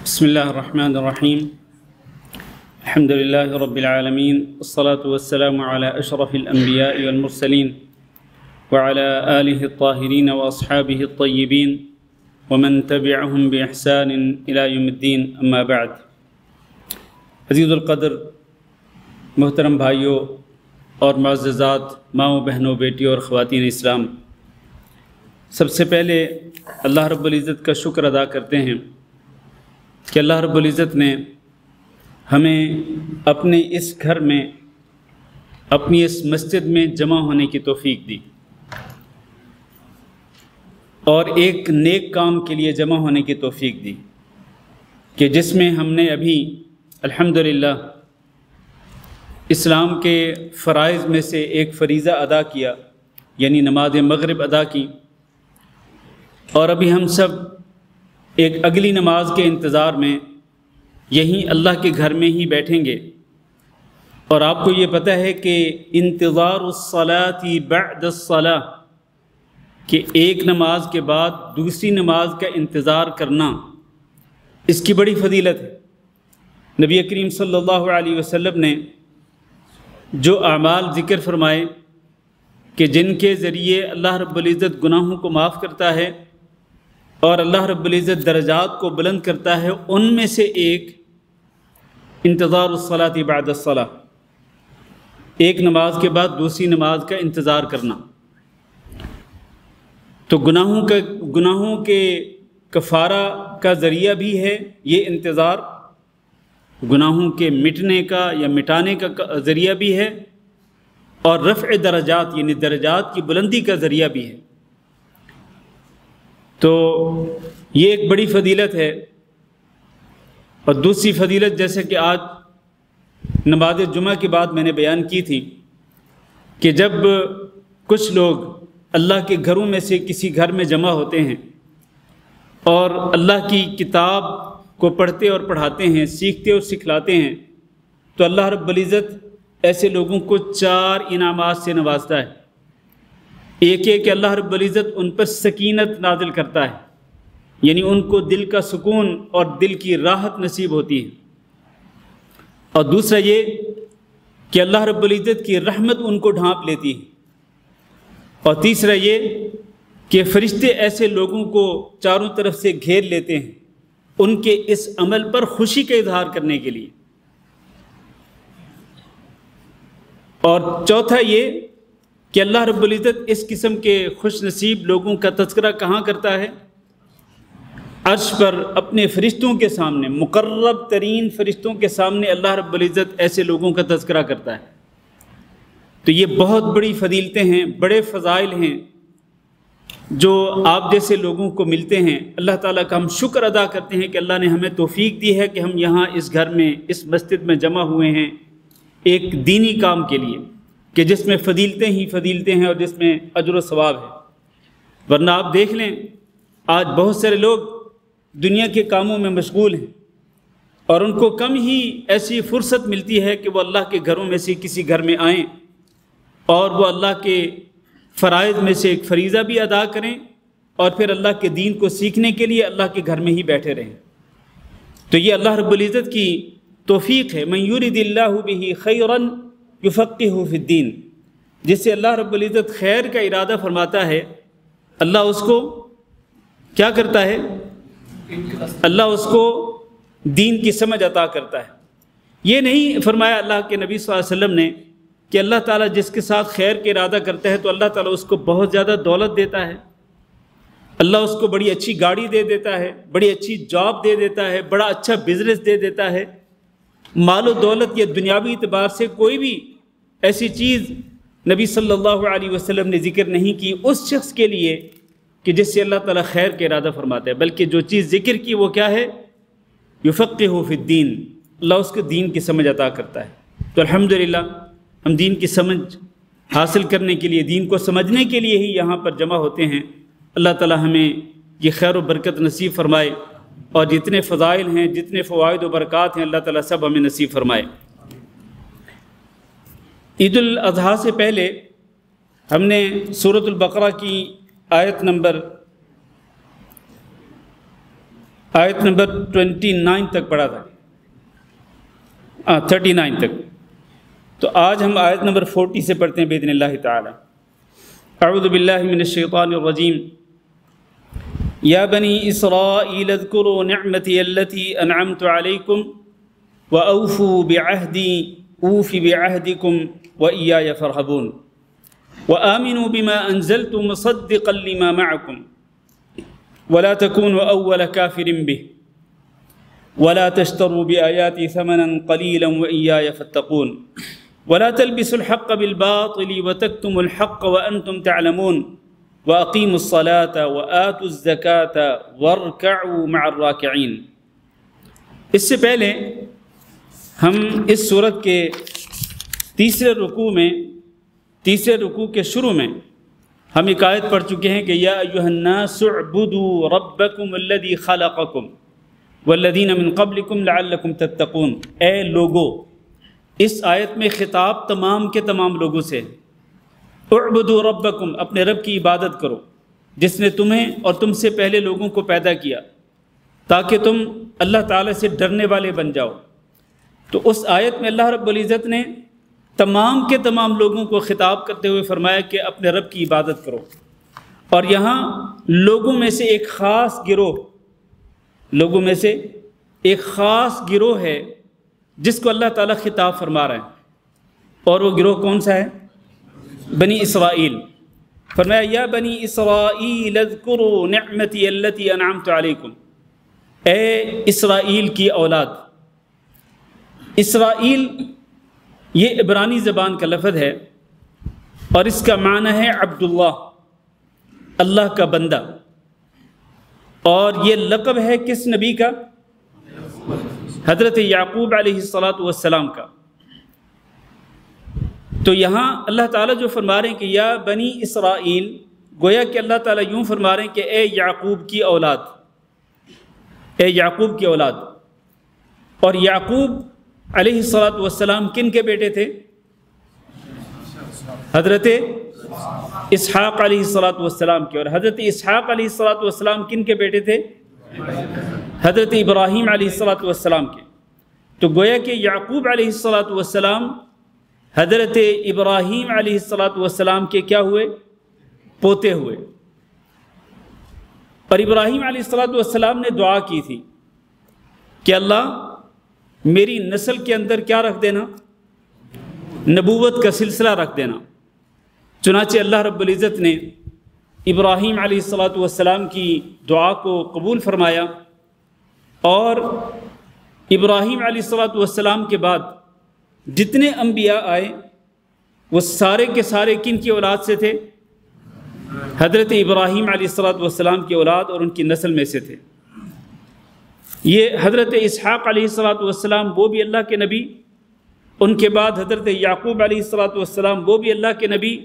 بسم الله الرحمن الرحيم. الحمد لله رب العالمين، والصلاة والسلام على أشرف الأنبياء والمرسلين وعلى آله الطاهرين وأصحابه الطيبين ومن تبعهم بإحسان إلى يوم الدين. أما بعد. عزیز القدر محترم بھائیوں اور معززات ماؤں بہنوں بیٹیوں اور خواتین اسلام، سب سے پہلے اللہ رب العزت کا شکر ادا کرتے ہیں کہ اللہ رب العزت نے ہمیں اپنے اس گھر میں، اپنی اس مسجد میں جمع ہونے کی توفیق دی اور ایک نیک کام کے لیے جمع ہونے کی توفیق دی کہ جس میں ہم نے ابھی الحمدللہ اسلام کے فرائض میں سے ایک فریضہ ادا کیا، یعنی نماز مغرب ادا کی، اور ابھی ہم سب ایک اگلی نماز کے انتظار میں یہیں اللہ کے گھر میں ہی بیٹھیں گے. اور آپ کو یہ پتہ ہے کہ انتظار الصلاۃ بعد الصلاۃ، کہ ایک نماز کے بعد دوسری نماز کا انتظار کرنا، اس کی بڑی فضیلت ہے. نبی کریم صلی اللہ علیہ وسلم نے جو اعمال ذکر فرمائے کہ جن کے ذریعے اللہ رب العزت گناہوں کو معاف کرتا ہے اور اللہ رب العزت درجات کو بلند کرتا ہے، ان میں سے ایک انتظار الصلاۃ بعد الصلاۃ، ایک نماز کے بعد دوسری نماز کا انتظار کرنا. تو گناہوں کے کفارہ کا ذریعہ بھی ہے یہ انتظار، گناہوں کے مٹنے کا یا مٹانے کا ذریعہ بھی ہے، اور رفع درجات یعنی درجات کی بلندی کا ذریعہ بھی ہے. تو یہ ایک بڑی فضیلت ہے. اور دوسری فضیلت، جیسے کہ آج نماز جمعہ کے بعد میں نے بیان کی تھی کہ جب کچھ لوگ اللہ کے گھروں میں سے کسی گھر میں جمع ہوتے ہیں اور اللہ کی کتاب کو پڑھتے اور پڑھاتے ہیں، سیکھتے اور سکھلاتے ہیں، تو اللہ رب العزت ایسے لوگوں کو 4 انعامات سے نوازتا ہے. ایک ہے کہ اللہ رب العزت ان پر سکینت نازل کرتا ہے، یعنی ان کو دل کا سکون اور دل کی راحت نصیب ہوتی ہے. اور دوسرا یہ کہ اللہ رب العزت کی رحمت ان کو ڈھانپ لیتی ہے. اور تیسرا یہ کہ فرشتے ایسے لوگوں کو چاروں طرف سے گھیر لیتے ہیں ان کے اس عمل پر خوشی کا اظہار کرنے کے لیے. اور چوتھا یہ کہ اللہ رب العزت اس قسم کے خوش نصیب لوگوں کا تذکرہ کہاں کرتا ہے؟ عرش پر اپنے فرشتوں کے سامنے، مقرب ترین فرشتوں کے سامنے اللہ رب العزت ایسے لوگوں کا تذکرہ کرتا ہے. تو یہ بہت بڑی فضیلتیں ہیں، بڑے فضائل ہیں جو آپ جیسے لوگوں کو ملتے ہیں. اللہ تعالیٰ کا ہم شکر ادا کرتے ہیں کہ اللہ نے ہمیں توفیق دی ہے کہ ہم یہاں اس گھر میں، اس مسجد میں جمع ہوئے ہیں ایک دینی کام کے لیے، کہ جس میں فضیلتیں ہی فضیلتیں ہیں اور جس میں اجر و ثواب ہے. ورنہ آپ دیکھ لیں آج بہت سارے لوگ دنیا کے کاموں میں مشغول ہیں اور ان کو کم ہی ایسی فرصت ملتی ہے کہ وہ اللہ کے گھروں میں سے کسی گھر میں آئیں اور وہ اللہ کے فرائض میں سے ایک فریضہ بھی ادا کریں اور پھر اللہ کے دین کو سیکھنے کے لیے اللہ کے گھر میں ہی بیٹھے رہیں. تو یہ اللہ رب العزت کی توفیق ہے. من یرد اللہ بہ خیرا یفقہہ فی الدین، جس سے اللہ رب العزت خیر کا ارادہ فرماتا ہے، اللہ اس کو کیا کرتا ہے؟ اللہ اس کو دین کی سمجھ عطا کرتا ہے. یہ نہیں فرمایا اللہ کے نبی صلی اللہ علیہ وسلم نے کہ اللہ تعالیٰ جس کے ساتھ خیر کا ارادہ کرتا ہے تو اللہ تعالیٰ اس کو بہت زیادہ دولت دیتا ہے، اللہ اس کو بڑی اچھی گاڑی دے دیتا ہے، بڑی اچھی جاب دے دیتا ہے، بڑا اچھا بزنس دے دیتا ہے. مال و دولت یا دنیاوی اعتبار سے کوئی بھی ایسی چیز نبی صلی اللہ علیہ وسلم نے ذکر نہیں کی اس شخص کے لیے کہ جس سے اللہ تعالیٰ خیر کا ارادہ فرماتا ہے، بلکہ جو چیز ذکر کی وہ کیا ہے؟ یفقہہ فی الدین، اللہ اس کو دین کی سمجھ عطا کرتا ہے. تو الحمدللہ ہم دین کی سمجھ حاصل کرنے کے لیے، دین کو سمجھنے کے لیے ہی یہاں پر جمع ہوتے ہیں. اللہ تعالیٰ ہمیں یہ خیر و برکت نصیب فرمائے اور جتنے فضائل ہیں، جتنے فوائد و برکات ہیں، اللہ تعالیٰ سب ہمیں نصیب فرمائے. عید الاضحیٰ سے پہلے ہم نے سورۃ البقرہ کی آیت نمبر آیت نمبر 29 تک پڑھا تھا، 39 تک. تو آج ہم آیت نمبر 40 سے پڑھتے ہیں باذن اللہ تعالی. اعوذ باللہ من الشیطان الرجیم. یا بنی اسرائیل اذکروا نعمتی التی انعمت علیکم واوفوا بعہدی اوف بعہدکم وإیای فارہبون وآمنوا بما انزلت مصدقا لما معکم ولا تكونوا اول کافر به ولا تشتروا بآیاتی ثمنا قلیلا وإیای فاتقون ولا تلبسوا الحق بالباطل وتكتموا الحق وأنتم تعلمون وأقيموا الصلاة وآتوا الزكاة واركعوا مع الراكعين. اس سے پہلے ہم اس سورت کے تیسرے رکوع کے شروع میں ہم ایک آیت پڑھ چکے ہیں کہ یا ایھا الناس اعبدوا ربکم الذی خلقکم والذین من قبلکم لعلکم تتقون. اے لوگو، اس آیت میں خطاب تمام کے تمام لوگوں سے ہے. اعبدوا ربکم، اپنے رب کی عبادت کرو جس نے تمہیں اور تم سے پہلے لوگوں کو پیدا کیا تاکہ تم اللہ تعالیٰ سے ڈرنے والے بن جاؤ. تو اس آیت میں اللہ رب العزت نے تمام کے تمام لوگوں کو خطاب کرتے ہوئے فرمایا کہ اپنے رب کی عبادت کرو. اور یہاں لوگوں میں سے ایک خاص گروہ ہے جس کو اللہ تعالیٰ خطاب فرما رہا ہے، اور وہ گروہ کون سا ہے؟ بنی اسرائیل. فرمایا یا بنی اسرائیل اذکروا نعمتی التی انعمت علیکم. اے اسرائیل کی اولاد. اسرائیل یہ عبرانی زبان کا لفظ ہے اور اس کا معنی ہے عبداللہ، اللہ کا بندہ. اور یہ لقب ہے کس نبی کا؟ حضرت یعقوب علیہ السلام کا. تو یہاں اللہ تعالیٰ جو فرما رہے ہیں کہ یا بنی اسرائیل، گویا کہ اللہ تعالیٰ یوں فرما رہے ہیں کہ اے یعقوب کی اولاد، اے یعقوب کی اولاد. اور یعقوب علیہ السلام کن کے بیٹے تھے؟ حضرت اسحاق علیہ السلام کے. اور حضرت اسحاق علیہ السلام کن کے بیٹے تھے؟ حضرت ابراہیم علیہ السلام کے. تو گویا کہ یعقوب علیہ السلام حضرت ابراہیم علیہ السلام کے کیا ہوئے؟ پوتے ہوئے. اور ابراہیم علیہ السلام نے دعا کی تھی کہ اللہ میری نسل کے اندر کیا رکھ دینا؟ نبوت کا سلسلہ رکھ دینا. چنانچہ اللہ رب العزت نے ابراہیم علیہ السلام کی دعا کو قبول فرمایا، اور ابراہیم علیہ السلام کے بعد جتنے انبیاء آئے وہ سارے کے سارے کن کی اولاد سے تھے؟ حضرت ابراہیم علیہ السلام کی اولاد اور ان کی نسل میں سے تھے. یہ حضرت اسحاق علیہ السلام وہ بھی اللہ کے نبی، ان کے بعد حضرت یعقوب علیہ السلام وہ بھی اللہ کے نبی،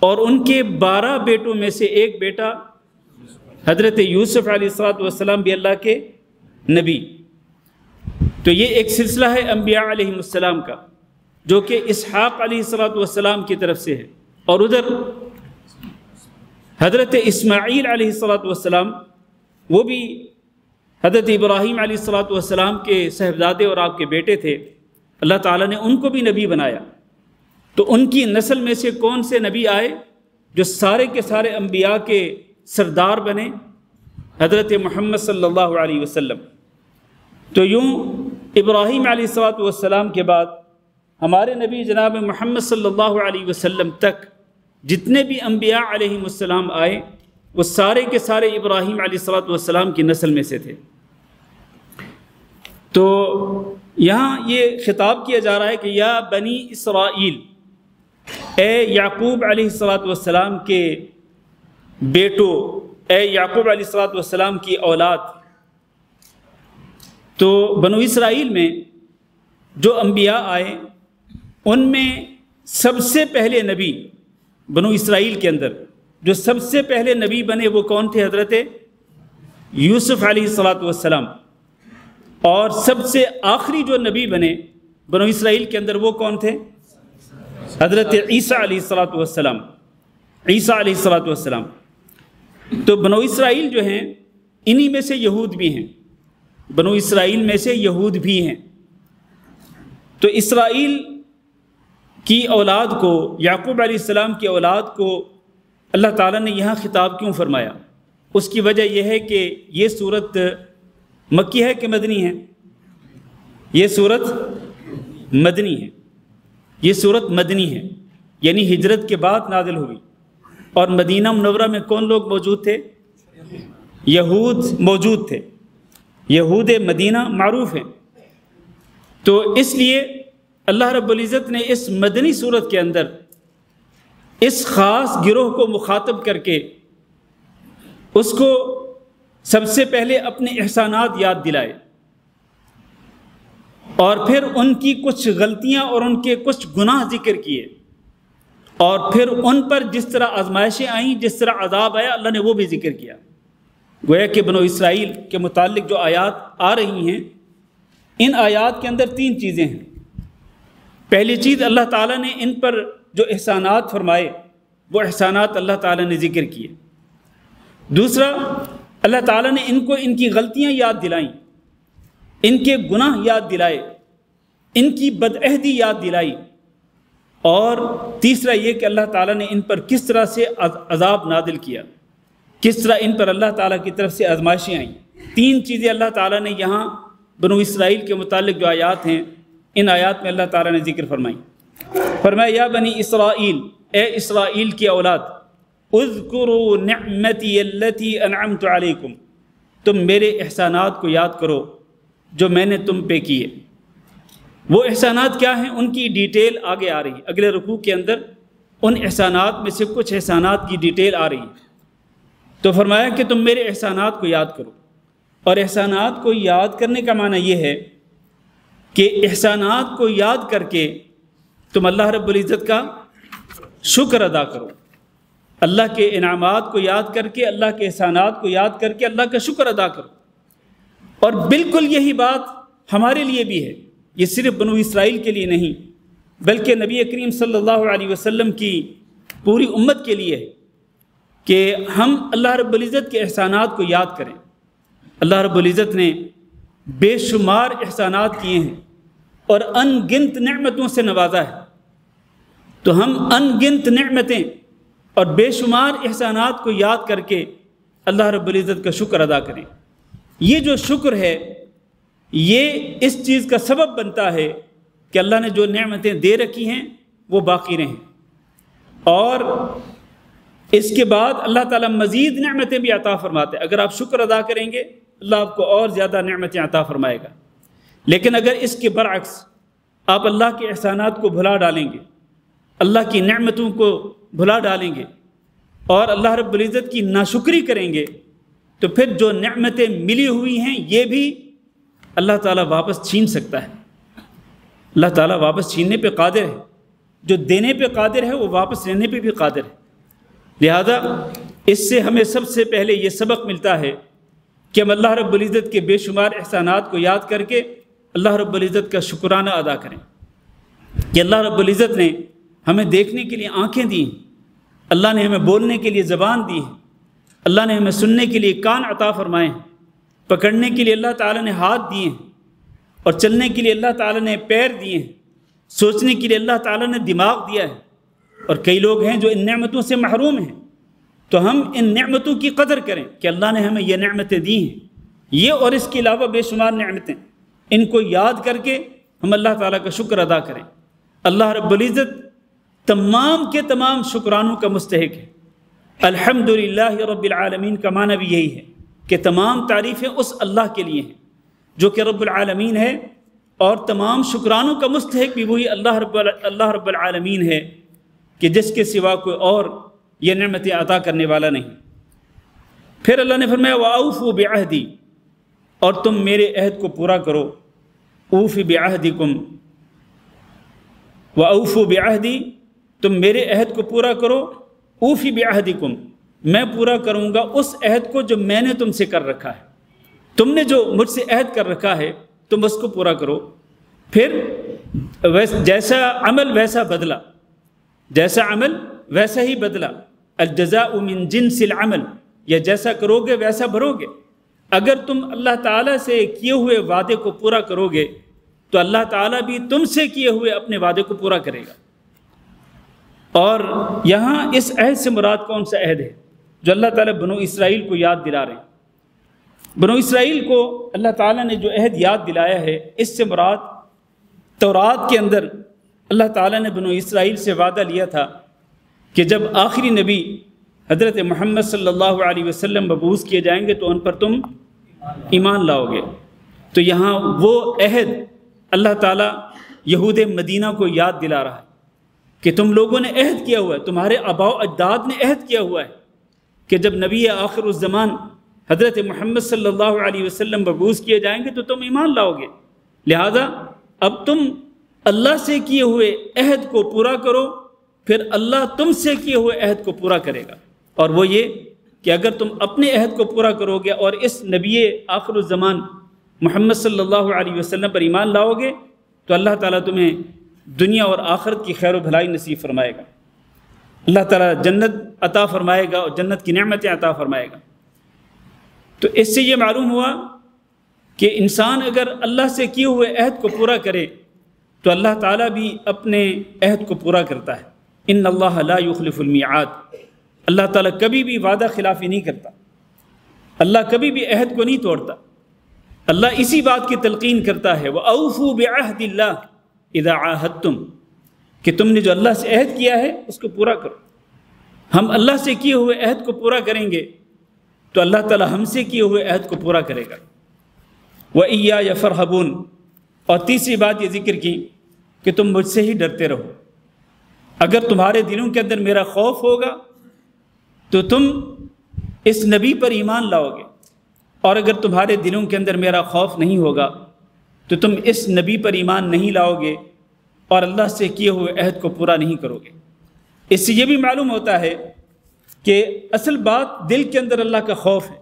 اور ان کے 12 بیٹوں میں سے ایک بیٹا حضرت یوسف علیہ السلام بھی اللہ کے نبی. تو یہ ایک سلسلہ ہے انبیاء علیہ السلام کا جو کہ اسحاق علیہ السلام کی طرف سے ہے. اور ادھر حضرت اسماعیل علیہ السلام وہ بھی حضرت ابراہیم علیہ السلام کے صاحبزادے اور آپ کے بیٹے تھے. اللہ تعالیٰ نے ان کو بھی نبی بنایا. تو ان کی نسل میں سے کون سے نبی آئے جو سارے کے سارے انبیاء کے سردار بنے؟ حضرت محمد صلی اللہ علیہ وسلم. تو یوں ابراہیم علیہ السلام کے بعد ہمارے نبی جناب محمد صلی اللہ علیہ وسلم تک جتنے بھی انبیاء علیہ السلام آئے وہ سارے کے سارے ابراہیم علیہ السلام کی نسل میں سے تھے. تو یہاں یہ خطاب کیا جا رہا ہے کہ یا بنی اسرائیل، اے یعقوب علیہ السلام کے بیٹو، اے یعقوب علیہ السلام کی اولاد. تو بنو اسرائیل میں جو انبیاء آئے ان میں سب سے پہلے نبی، بنو اسرائیل کے اندر جو سب سے پہلے نبی بنے وہ کون تھے؟ حضرت یوسف علیہ السلام. اور سب سے آخری جو نبی بنے بنو اسرائیل کے اندر وہ کون تھے؟ حضرت عیسیٰ علیہ السلام. عیسیٰ علیہ السلام. تو بنو اسرائیل جو ہیں انہی میں سے یہود بھی ہیں، بنو اسرائیل میں سے یہود بھی ہیں۔ تو اسرائیل کی اولاد کو، یعقوب علیہ السلام کی اولاد کو اللہ تعالیٰ نے یہاں خطاب کیوں فرمایا؟ اس کی وجہ یہ ہے کہ یہ صورت مکی ہے کہ مدنی ہے؟ یہ صورت مدنی ہے، یہ صورت مدنی ہے، یعنی ہجرت کے بعد نازل ہوئی۔ اور مدینہ منورہ میں کون لوگ موجود تھے؟ یہود موجود تھے، یہود مدینہ معروف ہیں۔ تو اس لیے اللہ رب العزت نے اس مدنی صورت کے اندر اس خاص گروہ کو مخاطب کر کے اس کو سب سے پہلے اپنے احسانات یاد دلائے، اور پھر ان کی کچھ غلطیاں اور ان کے کچھ گناہ ذکر کیے، اور پھر ان پر جس طرح آزمائشیں آئیں، جس طرح عذاب آیا، اللہ نے وہ بھی ذکر کیا۔ گویا کہ بنو اسرائیل کے متعلق جو آیات آ رہی ہیں، ان آیات کے اندر 3 چیزیں ہیں۔ پہلی چیز، اللہ تعالیٰ نے ان پر جو احسانات فرمائے وہ احسانات اللہ تعالیٰ نے ذکر کیے۔ دوسرا، اللہ تعالیٰ نے ان کو ان کی غلطیاں یاد دلائیں، ان کے گناہ یاد دلائے، ان کی بدعہدی یاد دلائی۔ اور تیسرا یہ کہ اللہ تعالیٰ نے ان پر کس طرح سے عذاب نازل کیا، کس طرح ان پر اللہ تعالیٰ کی طرف سے آزمائشیں آئیں۔ 3 چیزیں اللہ تعالیٰ نے یہاں بنو اسرائیل کے متعلق جو آیات ہیں، ان آیات میں اللہ تعالیٰ نے ذکر فرمائی۔ فرمایا یا بنی اسرائیل، اے اسرائیل کی اولاد، اذکروا نعمتی التی انعمت علیکم، تم میرے احسانات کو یاد کرو جو میں نے تم پہ کیے۔ وہ احسانات کیا ہیں؟ ان کی ڈیٹیل آگے آ رہی ہے، اگلے رکوع کے اندر ان احسانات میں سے کچھ احسانات کی ڈیٹیل آ رہی ہے۔ تو فرمایا کہ تم میرے احسانات کو یاد کرو، اور احسانات کو یاد کرنے کا معنی یہ ہے کہ احسانات کو یاد کر کے تم اللہ رب العزت کا شکر ادا کرو، اللہ کے انعامات کو یاد کر کے، اللہ کے احسانات کو یاد کر کے اللہ کا شکر ادا کرو۔ اور بالکل یہی بات ہمارے لیے بھی ہے، یہ صرف بنو اسرائیل کے لیے نہیں بلکہ نبی کریم صلی اللہ علیہ وسلم کی پوری امت کے لیے ہے کہ ہم اللہ رب العزت کے احسانات کو یاد کریں۔ اللہ رب العزت نے بے شمار احسانات کیے ہیں اور ان گنت نعمتوں سے نوازا ہے، تو ہم ان گنت نعمتیں اور بے شمار احسانات کو یاد کر کے اللہ رب العزت کا شکر ادا کریں۔ یہ جو شکر ہے یہ اس چیز کا سبب بنتا ہے کہ اللہ نے جو نعمتیں دے رکھی ہیں وہ باقی رہیں، اور اس کے بعد اللہ تعالیٰ مزید نعمتیں بھی عطا فرماتے ہیں۔ اگر آپ شکر ادا کریں گے اللہ آپ کو اور زیادہ نعمتیں عطا فرمائے گا، لیکن اگر اس کے برعکس آپ اللہ کے احسانات کو بھلا ڈالیں گے، اللہ کی نعمتوں کو بھلا ڈالیں گے اور اللہ رب العزت کی ناشکری کریں گے، تو پھر جو نعمتیں ملی ہوئی ہیں یہ بھی اللہ تعالیٰ واپس چھین سکتا ہے۔ اللہ تعالیٰ واپس چھیننے پہ قادر ہے، جو دینے پہ قادر ہے وہ واپس لینے پہ بھی قادر ہے۔ لہذا اس سے ہمیں سب سے پہلے یہ سبق ملتا ہے کہ ہم اللہ رب العزت کے بے شمار احسانات کو یاد کر کے اللہ رب العزت کا شکرانہ ادا کریں کہ اللہ رب العزت نے ہمیں دیکھنے کے لیے آنکھیں دی ہیں، اللہ نے ہمیں بولنے کے لیے زبان دی ہے، اللہ نے ہمیں سننے کے لیے کان عطا فرمائے ہیں، پکڑنے کے لیے اللہ تعالیٰ نے ہاتھ دیے ہیں، اور چلنے کے لیے اللہ تعالیٰ نے پیر دیے ہیں، سوچنے کے لیے اللہ تعالیٰ نے دماغ دیا ہے۔ اور کئی لوگ ہیں جو ان نعمتوں سے محروم ہیں، تو ہم ان نعمتوں کی قدر کریں کہ اللہ نے ہمیں یہ نعمتیں دی ہیں، یہ اور اس کے علاوہ بے شمار نعمتیں، ان کو یاد کر کے ہم اللہ تعالیٰ کا شکر ادا کریں۔ اللہ رب العزت تمام کے تمام شکرانوں کا مستحق ہے۔ الحمدللہ رب العالمین کا معنی بھی یہی ہے کہ تمام تعریفیں اس اللہ کے لیے ہیں جو کہ رب العالمین ہے، اور تمام شکرانوں کا مستحق بھی وہی اللہ رب العالمین ہے کہ جس کے سوا کوئی اور یہ نعمتیں عطا کرنے والا نہیں۔ پھر اللہ نے فرمایا وَأَوْفُوا بِعَهْدِي، اور تم میرے عہد کو پورا کرو۔ اوفی بعہدکم، وَأَوْفُوا بِعَهْدِي، تم میرے عہد کو پورا کرو۔ اوفی بعہدکم، میں پورا کروں گا اس عہد کو جو میں نے تم سے کر رکھا ہے۔ تم نے جو مجھ سے عہد کر رکھا ہے تم اس کو پورا کرو۔ پھر جیسا عمل ویسا بدلہ، جیسا عمل ویسا ہی بدلہ، الجزاء من جنس العمل، یا جیسا کرو گے ویسا بھرو گے۔ اگر تم اللہ تعالیٰ سے کیے ہوئے وعدے کو پورا کرو گے تو اللہ تعالیٰ بھی تم سے کیے ہوئے اپنے وعدے کو پورا کرے گا۔ اور یہاں اس عہد سے مراد کون سا عہد ہے جو اللہ تعالیٰ بنو اسرائیل کو یاد دلا رہے ہیں؟ بنو اسرائیل کو اللہ تعالیٰ نے جو عہد یاد دلایا ہے، اس سے مراد تورات کے اندر اللہ تعالیٰ نے بنو اسرائیل سے وعدہ لیا تھا کہ جب آخری نبی حضرت محمد صلی اللہ علیہ وسلم مبعوث کیے جائیں گے تو ان پر تم ایمان لاؤ گے۔ تو یہاں وہ عہد اللہ تعالیٰ یہود مدینہ کو یاد دلا رہا ہے کہ تم لوگوں نے عہد کیا ہوا ہے، تمہارے آباء و اجداد نے عہد کیا ہوا ہے کہ جب نبی آخر الزمان حضرت محمد صلی اللہ علیہ وسلم مبعوث کیے جائیں گے تو تم ایمان لاؤ گے، لہذا اب تم اللہ سے کیے ہوئے عہد کو پورا کرو، پھر اللہ تم سے کیے ہوئے عہد کو پورا کرے گا۔ اور وہ یہ کہ اگر تم اپنے عہد کو پورا کرو گے اور اس نبی آخر الزمان محمد صلی اللہ علیہ وسلم پر ایمان لاؤ گے تو اللہ تعالیٰ تمہیں دنیا اور آخرت کی خیر و بھلائی نصیب فرمائے گا، اللہ تعالیٰ جنت عطا فرمائے گا اور جنت کی نعمتیں عطا فرمائے گا۔ تو اس سے یہ معلوم ہوا کہ انسان اگر اللہ سے کیے ہوئے عہد کو پورا کرے تو اللہ تعالیٰ بھی اپنے عہد کو پورا کرتا ہے۔ ان اللہ لا یخلف المیعاد، اللہ تعالیٰ کبھی بھی وعدہ خلافی نہیں کرتا، اللہ کبھی بھی عہد کو نہیں توڑتا۔ اللہ اسی بات کی تلقین کرتا ہے وَأَوْفُوا بِعَهْدِ اللَّهِ إِذَا عَاهَدتُّمْ، کہ تم نے جو اللہ سے عہد کیا ہے اس کو پورا کرو۔ ہم اللہ سے کیے ہوئے عہد کو پورا کریں گے تو اللہ تعالیٰ ہم سے کیے ہوئے عہد کو پورا کرے گا۔ وَإِيَّايَ فَارْهَبُونَ، اور تیسری بات یہ ذکر کی کہ تم مجھ سے ہی ڈرتے رہو۔ اگر تمہارے دلوں کے اندر میرا خوف ہوگا تو تم اس نبی پر ایمان لاؤ گے، اور اگر تمہارے دلوں کے اندر میرا خوف نہیں ہوگا تو تم اس نبی پر ایمان نہیں لاؤ گے اور اللہ سے کیے ہوئے عہد کو پورا نہیں کرو گے۔ اس سے یہ بھی معلوم ہوتا ہے کہ اصل بات دل کے اندر اللہ کا خوف ہے،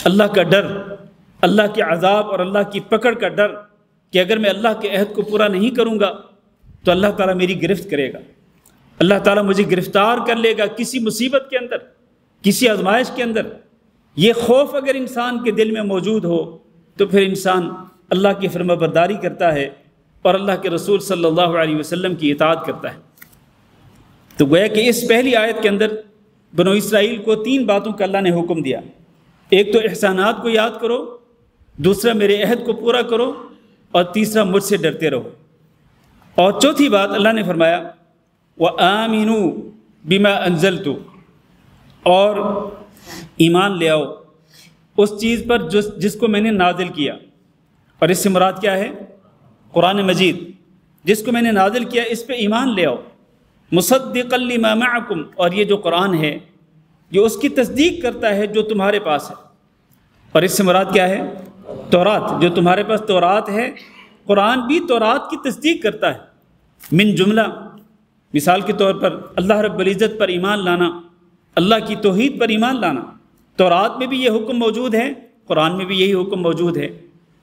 اللہ کا ڈر، اللہ کے عذاب اور اللہ کی پکڑ کا ڈر کہ اگر میں اللہ کے عہد کو پورا نہیں کروں گا تو اللہ تعالیٰ میری گرفت کرے گا، اللہ تعالیٰ مجھے گرفتار کر لے گا کسی مصیبت کے اندر، کسی آزمائش کے اندر۔ یہ خوف اگر انسان کے دل میں موجود ہو تو پھر انسان اللہ کی فرما برداری کرتا ہے اور اللہ کے رسول صلی اللہ علیہ وسلم کی اطاعت کرتا ہے۔ تو گویا کہ اس پہلی آیت کے اندر بنو اسرائیل کو 3 باتوں کا اللہ نے حکم دیا، ایک تو احسانات کو یاد کرو، دوسرا میرے عہد کو پورا کرو، اور تیسرا مجھ سے ڈرتے رہو۔ اور چوتھی بات اللہ نے فرمایا وَآمِنُوا بِمَا أَنزَلْتُ، اور ایمان لے آؤ اس چیز پر جس کو میں نے نازل کیا۔ اور اس سے مراد کیا ہے؟ قرآن مجید، جس کو میں نے نازل کیا اس پہ ایمان لے آؤ۔ مُصَدِّقًا لِمَا مَعَكُمْ، اور یہ جو قرآن ہے یہ اس کی تصدیق کرتا ہے جو تمہارے پاس ہے۔ اور اس سے مراد کیا ہے؟ تورات، جو تمہارے پاس تورات ہے، قرآن بھی تورات کی تصدیق کرتا ہے۔ من جملہ، مثال کے طور پر اللہ رب العزت پر ایمان لانا، اللہ کی توحید پر ایمان لانا، تورات میں بھی یہ حکم موجود ہے، قرآن میں بھی یہی حکم موجود ہے۔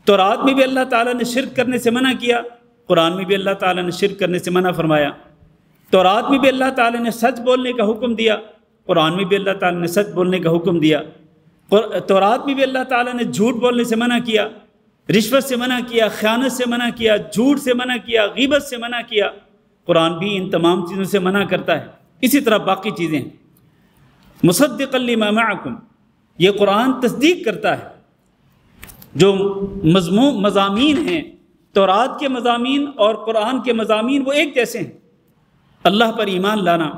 تورات میں بھی اللہ تعالیٰ نے شرک کرنے سے منع کیا، قرآن میں بھی اللہ تعالیٰ نے شرک کرنے سے منع فرمایا۔ تورات میں بھی اللہ تعالیٰ نے سچ بولنے کا حکم دیا، قرآن میں بھی اللہ تعالیٰ نے سچ بولنے کا حکم دیا۔ تورات میں بھی اللہ تعالیٰ نے جھوٹ بولنے سے منع کیا، رشوت سے منع کیا، خیانت سے منع کیا، جھوٹ سے منع کیا، غیبت سے منع کیا۔ قرآن بھی ان تمام چیزوں سے منع کرتا ہے، اسی طرح باقی چیزیں ہیں۔ مصدقا لما معکم، یہ قرآن تصدیق کرتا ہے جو مضامین ہیں، تورات کے مضامین اور قرآن کے مضامین وہ ایک جیسے ہیں۔ اللہ پر ایمان لانا،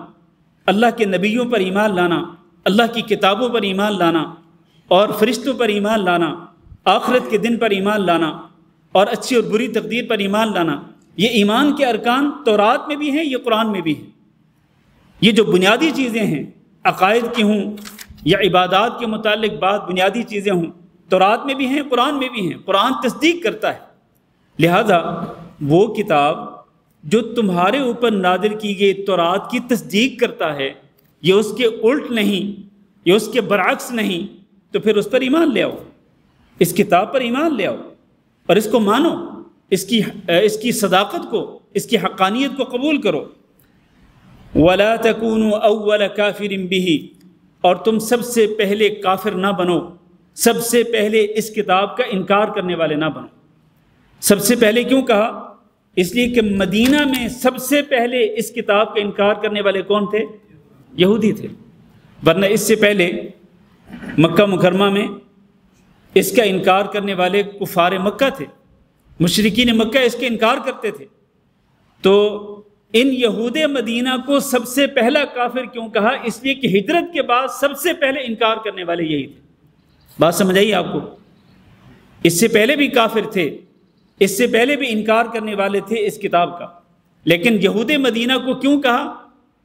اللہ کے نبیوں پر ایمان لانا، اللہ کی کتابوں پر ایمان لانا اور فرشتوں پر ایمان لانا، آخرت کے دن پر ایمان لانا اور اچھی اور بری تقدیر پر ایمان لانا، یہ ایمان کے ارکان تورات میں بھی ہیں، یہ قرآن میں بھی ہیں۔ یہ جو بنیادی چیزیں ہیں، عقائد کی ہوں یا عبادات کے متعلق بات بنیادی چیزیں ہوں، تورات میں بھی ہیں، قرآن میں بھی ہیں۔ قرآن تصدیق کرتا ہے، لہذا وہ کتاب جو تمہارے اوپر نازل کی گئی تورات کی تصدیق کرتا ہے، یہ اس کے الٹ نہیں، یہ اس کے برعکس نہیں، تو پھر اس پر ایمان لے آؤ، اس کتاب پر ایمان لے آؤ اور اس کو مانو، اس کی صداقت کو، اس کی حقانیت کو قبول کرو۔ وَلَا تَكُونُوا أَوَّلَ كَافِرٍ بِهِ، اور تم سب سے پہلے کافر نہ بنو سب سے پہلے اس کتاب کا انکار کرنے والے نہ بنو۔ سب سے پہلے کیوں کہا؟ اس لیے کہ مدینہ میں سب سے پہلے اس کتاب کا انکار کرنے والے کون تھے؟ یہودی تھے، ورنہ اس سے پہلے مکہ مکرمہ میں اس کا انکار کرنے والے کفار مکہ تھے، مشرکین مکہ اس کے انکار کرتے تھے۔ تو ان یہود مدینہ کو سب سے پہلا کافر کیوں کہا؟ اس لیے کہ ہجرت کے بعد سب سے پہلے انکار کرنے والے یہی تھے۔ بات سمجھ آئی آپ کو؟ اس سے پہلے بھی کافر تھے، اس سے پہلے بھی انکار کرنے والے تھے اس کتاب کا، لیکن یہود مدینہ کو کیوں کہا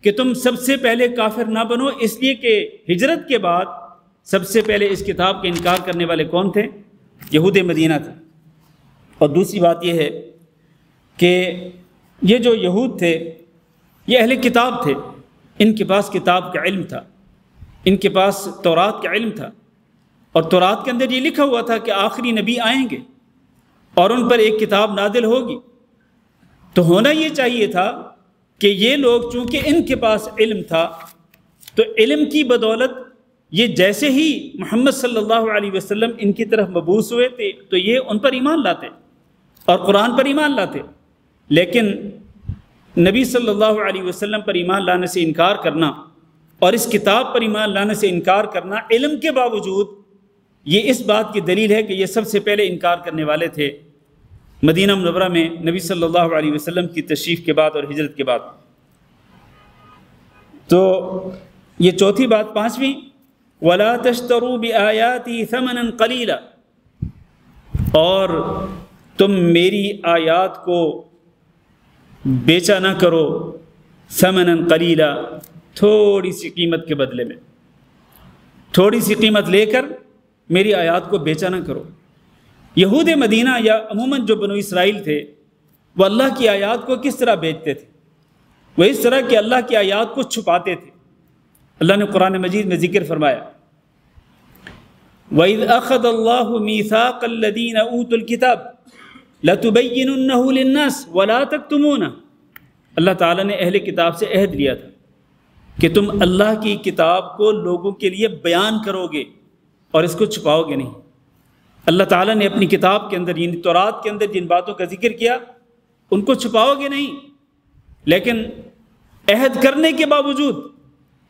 کہ تم سب سے پہلے کافر نہ بنو؟ اس لیے کہ ہجرت کے بعد سب سے پہلے اس کتاب کا انکار کرنے والے کون تھے؟ یہود مدینہ تھے۔ اور دوسری بات یہ ہے کہ یہ جو یہود تھے یہ اہل کتاب تھے، ان کے پاس کتاب کا علم تھا، ان کے پاس تورات کا علم تھا، اور تورات کے اندر یہ لکھا ہوا تھا کہ آخری نبی آئیں گے اور ان پر ایک کتاب نازل ہوگی۔ تو ہونا یہ چاہیے تھا کہ یہ لوگ چونکہ ان کے پاس علم تھا تو علم کی بدولت یہ جیسے ہی محمد صلی اللہ علیہ وسلم ان کی طرف مبعوث ہوئے تھے تو یہ ان پر ایمان لاتے اور قرآن پر ایمان لاتے، لیکن نبی صلی اللہ علیہ وسلم پر ایمان لانے سے انکار کرنا اور اس کتاب پر ایمان لانے سے انکار کرنا علم کے باوجود، یہ اس بات کی دلیل ہے کہ یہ سب سے پہلے انکار کرنے والے تھے مدینہ منورہ میں نبی صلی اللہ علیہ وسلم کی تشریف کے بعد اور ہجرت کے بعد۔ تو یہ چوتھی بات۔ پانچویں، وَلَا تَشْتَرُوا بِآيَاتِي ثَمَنًا قَلِيلًا، اور تم میری آیات کو بیچا نہ کرو، ثَمَنًا قَلِيلًا، تھوڑی سی قیمت کے بدلے میں، تھوڑی سی قیمت لے کر میری آیات کو بیچا نہ کرو۔ یہود مدینہ یا عموماً جو بنو اسرائیل تھے وہ اللہ کی آیات کو کس طرح بیچتے تھے؟ وہ اس طرح کہ اللہ کی آیات کو چھپاتے تھے۔ اللہ نے قرآن مجید میں ذکر فرمایا، وَإِذْ أَخَذَ اللَّهُ مِيثَاقَ الَّذِينَ أُوتُوا الْكِتَابَ لَتُبَيِّنُنَّهُ لِلنَّاسِ وَلَا تَكْتُمُونَهُ، اللہ تعالیٰ نے اہل کتاب سے عہد لیا تھا کہ تم اللہ کی کتاب کو لوگوں کے لیے بیان کرو گے اور اس کو چھپاؤ گے نہیں۔ اللہ تعالیٰ نے اپنی کتاب کے اندر یعنی تورات کے اندر جن باتوں کا ذکر کیا ان کو چھپاؤ گے نہیں، لیکن عہد کرنے کے باوجود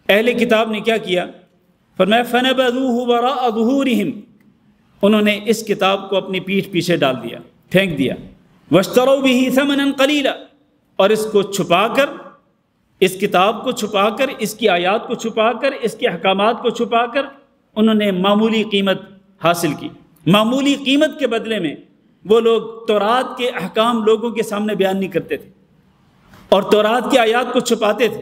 اہل کتاب نے کیا کیا؟ فرمایا فَنَبَذُوهُ وَرَاءَ ظُهُورِهِمْ، انہوں نے اس کتاب کو اپنی پیٹھ پیچھے ڈال دیا، پھینک دیا۔ وَاشْتَرَوْا بِهِ ثَمَنًا قَلِيلًا، اور اس کو چھپا کر، اس کتاب کو چھپا کر، اس کی آیات کو چھپا کر، اس کے احکامات کو چھپا کر انہوں نے معمولی قیمت حاصل کی۔ معمولی قیمت کے بدلے میں وہ لوگ تورات کے احکام لوگوں کے سامنے بیان نہیں کرتے تھے اور تورات کی آیات کو چھپاتے تھے،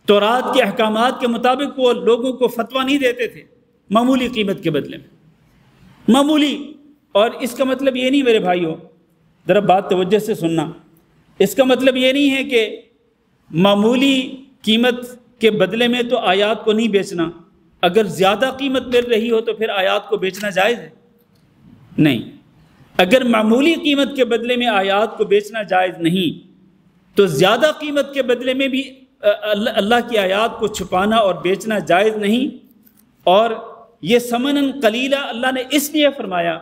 تورات کے احکامات کے مطابق وہ لوگوں کو فتویٰ نہیں دیتے تھے، معمولی قیمت کے بدلے میں، معمولی۔ اور اس کا مطلب یہ نہیں میرے بھائیوں، ذرا بات توجہ سے سننا، اس کا مطلب یہ نہیں ہے کہ معمولی قیمت کے بدلے میں تو آیات کو نہیں بیچنا، اگر زیادہ قیمت مل رہی ہو تو پھر آیات کو بیچنا جائز ہے؟ نہیں، اگر معمولی قیمت کے بدلے میں آیات کو بیچنا جائز نہیں تو زیادہ قیمت کے بدلے میں بھی اللہ کی آیات کو چھپانا اور بیچنا جائز نہیں۔ اور یہ ثمناً قلیلہ اللہ نے اس لیے فرمایا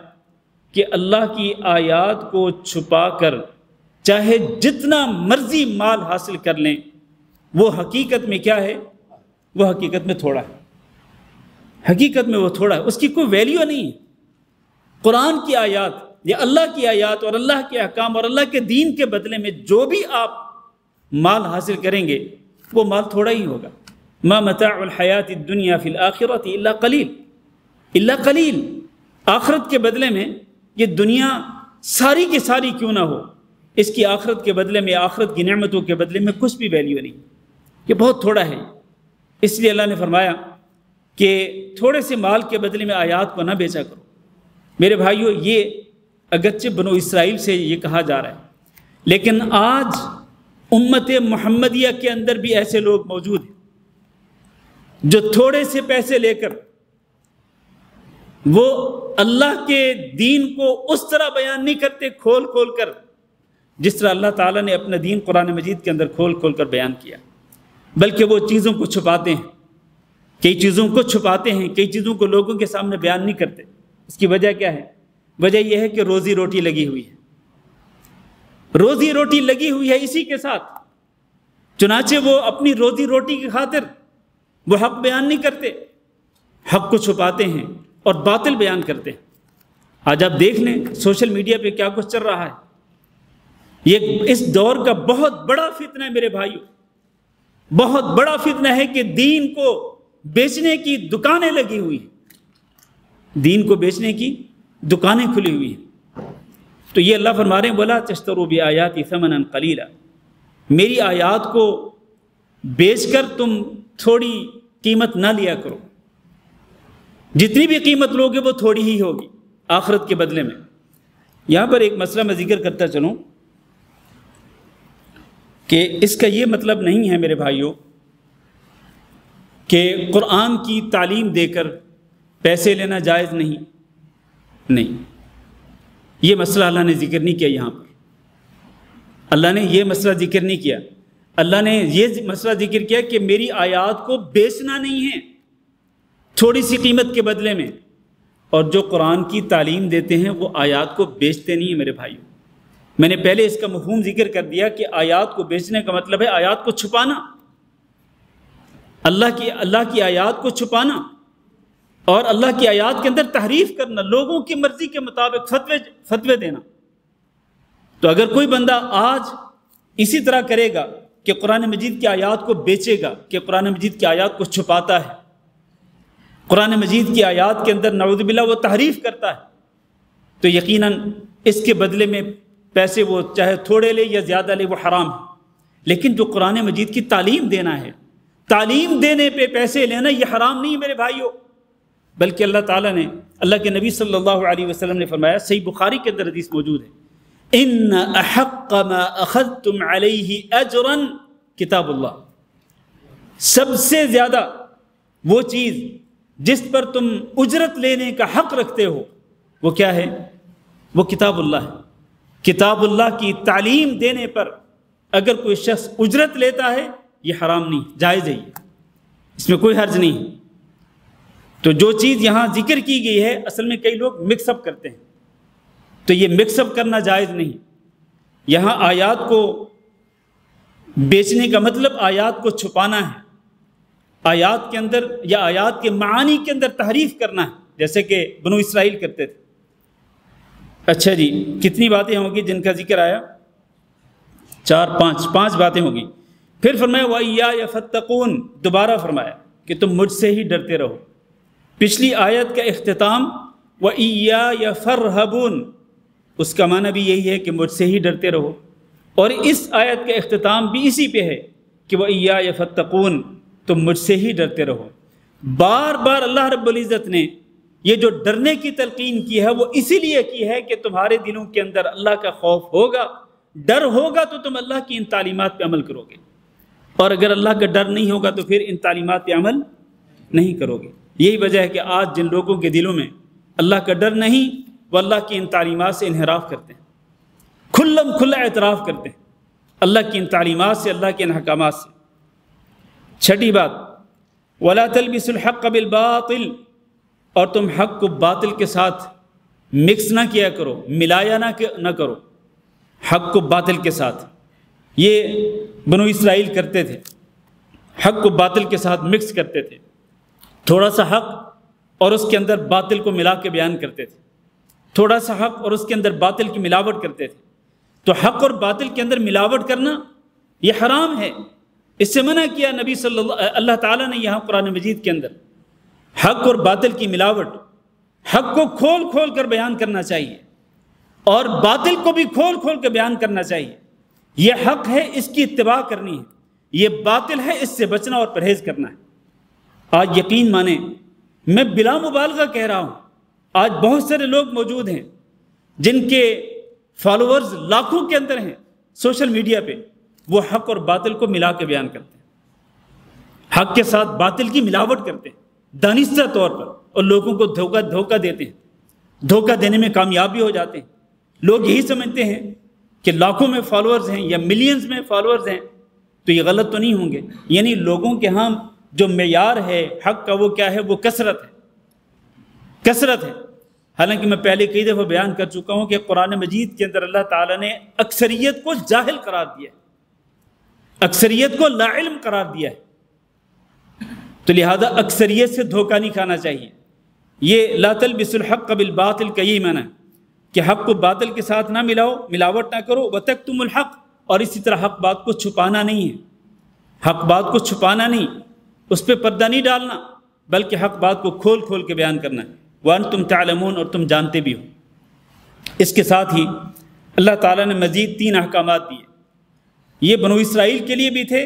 کہ اللہ کی آیات کو چھپا کر چاہے جتنا مرضی مال حاصل کر لیں وہ حقیقت میں کیا ہے؟ وہ حقیقت میں تھوڑا ہے، حقیقت میں وہ تھوڑا ہے، اس کی کوئی ویلیو نہیں ہے۔ قرآن کی آیات یا اللہ کی آیات اور اللہ کے احکام اور اللہ کے دین کے بدلے میں جو بھی آپ مال حاصل کریں گے وہ مال تھوڑا ہی ہوگا۔ ما متاع الحیات الدنیا فی الآخرۃ الا قلیل، الا قلیل، آخرت کے بدلے میں یہ دنیا ساری کی ساری کیوں نہ ہو، اس کی آخرت کے بدلے میں، آخرت کی نعمتوں کے بدلے میں کچھ بھی ویلیو نہیں، یہ بہت تھوڑا ہے۔ اس لیے اللہ نے فرمایا کہ تھوڑے سے مال کے بدلے میں آیات کو نہ بیچا کرو۔ میرے بھائیوں، یہ اگرچہ بنو اسرائیل سے یہ کہا جا رہا ہے، لیکن آج امت محمدیہ کے اندر بھی ایسے لوگ موجود ہیں جو تھوڑے سے پیسے لے کر وہ اللہ کے دین کو اس طرح بیان نہیں کرتے کھول کھول کر جس طرح اللہ تعالیٰ نے اپنا دین قرآن مجید کے اندر کھول کھول کر بیان کیا، بلکہ وہ چیزوں کو چھپاتے ہیں، کئی چیزوں کو چھپاتے ہیں، کئی چیزوں کو لوگوں کے سامنے بیان نہیں کرتے۔ اس کی وجہ کیا ہے؟ وجہ یہ ہے کہ روزی روٹی لگی ہوئی ہے، روزی روٹی لگی ہوئی ہے اسی کے ساتھ، چنانچہ وہ اپنی روزی روٹی کی خاطر وہ حق بیان نہیں کرتے، حق کو چھپاتے ہیں اور باطل بیان کرتے ہیں۔ آج آپ دیکھ لیں سوشل میڈیا پہ کیا کچھ چل رہا ہے۔ یہ اس دور کا بہت بڑا فتنہ ہے میرے بھائیوں، بہت بڑا فتنہ ہے کہ دین کو بیچنے کی دکانیں لگی ہوئی ہیں، دین کو بیچنے کی دکانیں کھلی ہوئی ہیں۔ تو یہ اللہ فرما رہے ہیں وَلَا تَشْتَرُوا بِآيَاتِي ثَمَنًا قَلِيلًا، میری آیات کو بیچ کر تم تھوڑی قیمت نہ لیا کرو، جتنی بھی قیمت لوگے وہ تھوڑی ہی ہوگی آخرت کے بدلے میں۔ یہاں پر ایک مسئلہ میں ذکر کرتا چلوں کہ اس کا یہ مطلب نہیں ہے میرے بھائیوں کہ قرآن کی تعلیم دے کر پیسے لینا جائز نہیں، یہ مسئلہ اللہ نے ذکر نہیں کیا یہاں پر، اللہ نے یہ مسئلہ ذکر نہیں کیا، اللہ نے یہ مسئلہ ذکر کیا کہ میری آیات کو بیچنا نہیں ہے تھوڑی سی قیمت کے بدلے میں، اور جو قرآن کی تعلیم دیتے ہیں وہ آیات کو بیچتے نہیں ہیں میرے بھائیوں۔ میں نے پہلے اس کا مفہوم ذکر کر دیا کہ آیات کو بیچنے کا مطلب ہے آیات کو چھپانا، اللہ کی آیات کو چھپانا اور اللہ کی آیات کے اندر تحریف کرنا، لوگوں کی مرضی کے مطابق فتوے دینا۔ تو اگر کوئی بندہ آج اسی طرح کرے گا کہ قرآن مجید کی آیات کو بیچے گا، کہ قرآن مجید کی آیات کو چھپاتا ہے، قرآن مجید کی آیات کے اندر نعوذ باللہ وہ تحریف کرتا ہے، تو یقیناً اس کے بدلے میں پیسے وہ چاہے تھوڑے لے یا زیادہ لے وہ حرام ہے۔ لیکن جو قرآن مجید کی تعلیم دینا ہے، تعلیم دینے پہ پیسے لینا یہ حرام نہیں ہے میرے بھائیوں، بلکہ اللہ تعالیٰ نے، اللہ کے نبی صلی اللہ علیہ وسلم نے فرمایا، صحیح بخاری کے اندر حدیث موجود ہے، ان احق ما اخذتم علیہ اجرا کتاب اللہ، سب سے زیادہ وہ چیز جس پر تم اجرت لینے کا حق رکھتے ہو وہ کیا ہے؟ وہ کتاب اللہ ہے۔ کتاب اللہ کی تعلیم دینے پر اگر کوئی شخص اجرت لیتا ہے یہ حرام نہیں، جائز ہے، اس میں کوئی حرج نہیں۔ تو جو چیز یہاں ذکر کی گئی ہے اصل میں کئی لوگ مکس اپ کرتے ہیں، تو یہ مکس اپ کرنا جائز نہیں۔ یہاں آیات کو بیچنے کا مطلب آیات کو چھپانا ہے، آیات کے اندر یا آیات کے معانی کے اندر تحریف کرنا ہے، جیسے کہ بنو اسرائیل کرتے تھے۔ اچھا جی، کتنی باتیں ہوں گی جن کا ذکر آیا؟ پانچ باتیں ہوں گی۔ پھر فرمایا وَإِيَّايَ فَاتَّقُونَ، دوبارہ فرمایا کہ تم مجھ سے ہی ڈرتے رہو۔ پچھلی آیت کا اختتام وَإِيَّايَ فَارْهَبُونَ، اس کا معنی بھی یہی ہے کہ مجھ سے ہی ڈرتے رہو، اور اس آیت کا اختتام بھی اسی پہ ہے کہ وَإِيَّايَ فَاتَّقُونَ، تم مجھ سے ہی ڈرتے رہو۔ بار بار اللہ رب العزت نے یہ جو ڈرنے کی تلقین کی ہے وہ اسی لیے کی ہے کہ تمہارے دلوں کے اندر اللہ کا خوف ہوگا، ڈر ہوگا تو تم اللہ کی ان تعلیمات پہ عمل کرو گے، اور اگر اللہ کا ڈر نہیں ہوگا تو پھر ان تعلیمات پہ عمل نہیں کرو گے۔ یہی وجہ ہے کہ آج جن لوگوں کے دلوں میں اللہ کا ڈر نہیں، وہ اللہ کی ان تعلیمات سے انحراف کرتے ہیں، کھلا اعتراف کرتے ہیں اللہ کی ان تعلیمات سے، اللہ کے ان احکامات سے۔ چھٹی بات وَلَا تَلْبِسُوا الْحَقَّ بِالْبَاطِلِ، اور تم حق کو باطل کے ساتھ مکس نہ کیا کرو، ملایا نہ کرو حق کو باطل کے ساتھ۔ یہ بنو اسرائیل کرتے تھے، حق کو باطل کے ساتھ مکس کرتے تھے، تھوڑا سا حق اور اس کے اندر باطل کو ملا کے بیان کرتے تھے، تھوڑا سا حق اور اس کے اندر باطل کی ملاوٹ کرتے تھے۔ تو حق اور باطل کے اندر ملاوٹ کرنا یہ حرام ہے، اس سے منع کیا نبی اللہ تعالیٰ نے یہاں قرآن مجید کے اندر۔ حق اور باطل کی ملاوٹ، حق کو کھول کھول کر بیان کرنا چاہیے اور باطل کو بھی کھول کھول کے بیان کرنا چاہیے۔ یہ حق ہے، اس کی اتباع کرنی ہے، یہ باطل ہے، اس سے بچنا اور پرہیز کرنا ہے۔ آج یقین مانیں، میں بلا مبالغہ کہہ رہا ہوں، آج بہت سارے لوگ موجود ہیں جن کے فالوورز لاکھوں کے اندر ہیں سوشل میڈیا پہ، وہ حق اور باطل کو ملا کے بیان کرتے ہیں، حق کے ساتھ باطل کی ملاوٹ کرتے ہیں دانستہ طور پر، اور لوگوں کو دھوکہ دیتے ہیں، دھوکہ دینے میں کامیاب بھی ہو جاتے ہیں۔ لوگ یہی سمجھتے ہیں کہ لاکھوں میں فالوورز ہیں یا ملینز میں فالوورز ہیں تو یہ غلط تو نہیں ہوں گے، یعنی لوگوں کے ہاں جو معیار ہے حق کا وہ کیا ہے؟ وہ کثرت ہے، کثرت ہے۔ حالانکہ میں پہلے کئی دفعہ بیان کر چکا ہوں کہ قرآن مجید کے اندر اللہ تعالیٰ نے اکثریت کو جاہل قرار دیا ہے، اکثریت کو لا علم قرار دیا ہے، تو لہذا اکثریت سے دھوکہ نہیں کھانا چاہیے۔ یہ لا تلبسوا الحق بالباطل کا یہی معنی ہے کہ حق کو باطل کے ساتھ نہ ملاؤ، ملاوٹ نہ کرو، وتکتموا الحق، اور اسی طرح حق بات کو چھپانا نہیں ہے، حق بات کو چھپانا نہیں، اس پہ پردہ نہیں ڈالنا، بلکہ حق بات کو کھول کھول کے بیان کرنا ہے۔ وَأَنْتُمْ تَعْلَمُونَ، اور تم جانتے بھی ہو۔ اس کے ساتھ ہی اللہ تعالیٰ نے مزید 3 احکامات دیے، یہ بنو اسرائیل کے لیے بھی تھے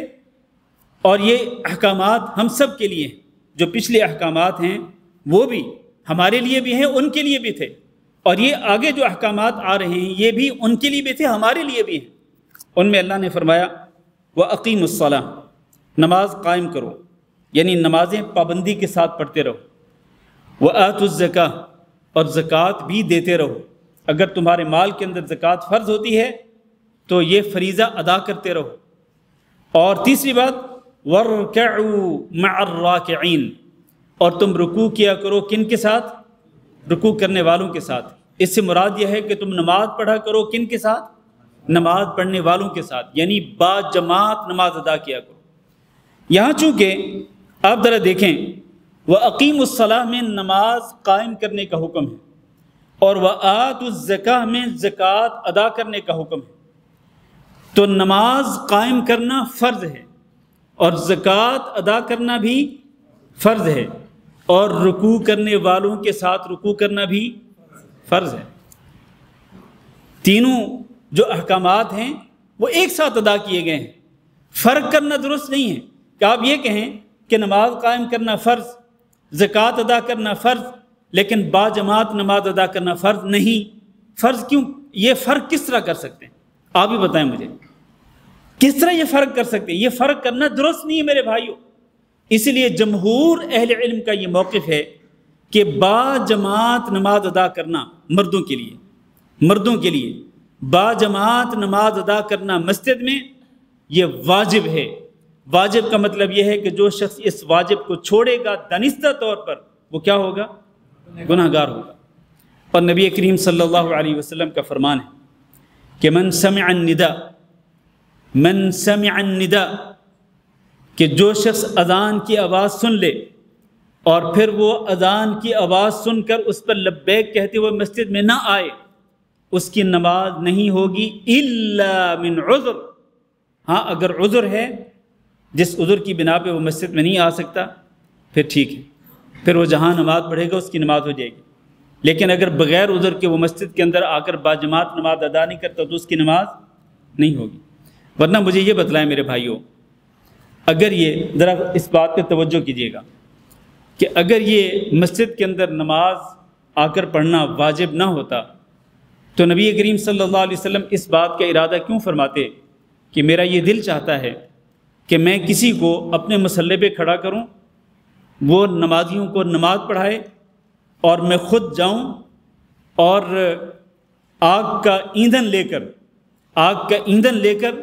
اور یہ احکامات ہم سب کے لیے ہیں۔ جو پچھلے احکامات ہیں وہ بھی ہمارے لیے بھی ہیں، ان کے لیے بھی تھے، اور یہ آگے جو احکامات آ رہے ہیں یہ بھی ان کے لیے بھی تھے، ہمارے لیے بھی ہیں۔ ان میں اللہ نے فرمایا وَأَقِيمُوا الصَّلَاةَ، نماز قائم کرو، یعنی نمازیں پابندی کے ساتھ پڑھتے رہو۔ وَآتُوا الزَّكَاةَ، اور زکوٰۃ بھی دیتے رہو۔ اگر تمہارے مال کے اندر زکوٰۃ فرض ہوتی ہے تو یہ فریضہ ادا کرتے رہو۔ اور تیسری بات وَارْكَعُوا مَعَ الرَّاكِعِينَ، اور تم رکوع کیا کرو کن کے ساتھ؟ رکوع کرنے والوں کے ساتھ۔ اس سے مراد یہ ہے کہ تم نماز پڑھا کرو کن کے ساتھ؟ نماز پڑھنے والوں کے ساتھ، یعنی با جماعت نماز ادا کیا کرو۔ یہاں چونکہ آپ ذرا دیکھیں وَأَقِيمُوا الصَّلَاةَ میں نماز قائم کرنے کا حکم ہے، اور وَآتُوا الزَّكَاةَ میں زکوٰۃ ادا کرنے کا حکم ہے، تو نماز قائم کرنا فرض ہے اور زکوٰۃ ادا کرنا بھی فرض ہے، اور رکوع کرنے والوں کے ساتھ رکوع کرنا بھی فرض ہے۔ تینوں جو احکامات ہیں وہ ایک ساتھ ادا کیے گئے ہیں۔ فرق کرنا درست نہیں ہے کہ آپ یہ کہیں کہ نماز قائم کرنا فرض، زکوٰۃ ادا کرنا فرض، لیکن با جماعت نماز ادا کرنا فرض نہیں۔ فرض کیوں؟ یہ فرق کس طرح کر سکتے ہیں؟ آپ ہی بتائیں مجھے، کس طرح یہ فرق کر سکتے ہیں؟ یہ فرق کرنا درست نہیں ہے میرے بھائیوں۔ اس لیے جمہور اہل علم کا یہ موقف ہے کہ با جماعت نماز ادا کرنا مردوں کے لیے با جماعت نماز ادا کرنا مسجد میں یہ واجب ہے۔ واجب کا مطلب یہ ہے کہ جو شخص اس واجب کو چھوڑے گا دانستہ طور پر وہ کیا ہوگا؟ گناہ گار ہوگا۔ اور نبی کریم صلی اللہ علیہ وسلم کا فرمان ہے کہ من سمع النداء، کہ جو شخص اذان کی آواز سن لے اور پھر وہ اذان کی آواز سن کر اس پر لبیک کہتے ہوئے مسجد میں نہ آئے، اس کی نماز نہیں ہوگی الا من عذر۔ ہاں اگر عذر ہے، جس عذر کی بنا پہ وہ مسجد میں نہیں آ سکتا، پھر ٹھیک ہے، پھر وہ جہاں نماز پڑھے گا اس کی نماز ہو جائے گی۔ لیکن اگر بغیر عذر کے وہ مسجد کے اندر آ کر باجماعت نماز ادا نہیں کرتا تو اس کی نماز نہیں ہوگی۔ ورنہ مجھے یہ بتلائیں میرے بھائیوں، اگر یہ ذرا اس بات پہ توجہ کیجیے گا کہ اگر یہ مسجد کے اندر نماز آ کر پڑھنا واجب نہ ہوتا تو نبی کریم صلی اللہ علیہ وسلم اس بات کا ارادہ کیوں فرماتے کہ میرا یہ دل چاہتا ہے کہ میں کسی کو اپنے مصلی پہ کھڑا کروں، وہ نمازیوں کو نماز پڑھائے اور میں خود جاؤں اور آگ کا ایندھن لے کر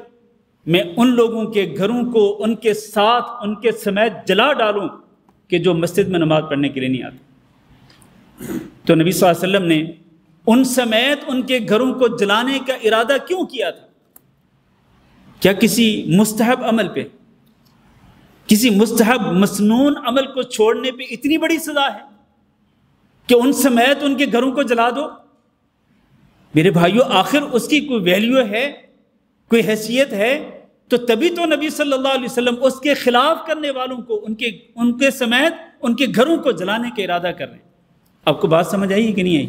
میں ان لوگوں کے گھروں کو ان کے ساتھ ان کے سمیت جلا ڈالوں کہ جو مسجد میں نماز پڑھنے کے لیے نہیں آتے۔ تو نبی صلی اللہ علیہ وسلم نے ان سمیت ان کے گھروں کو جلانے کا ارادہ کیوں کیا تھا؟ کیا کسی مستحب عمل پہ، کسی مستحب مسنون عمل کو چھوڑنے پہ اتنی بڑی سزا ہے کہ ان سمیت ان کے گھروں کو جلا دو؟ میرے بھائیوں، آخر اس کی کوئی ویلیو ہے، کوئی حیثیت ہے تو تبھی تو نبی صلی اللہ علیہ وسلم اس کے خلاف کرنے والوں کو ان کے سمیت ان کے گھروں کو جلانے کا ارادہ کر رہے ہیں۔ آپ کو بات سمجھ آئی کہ نہیں آئی؟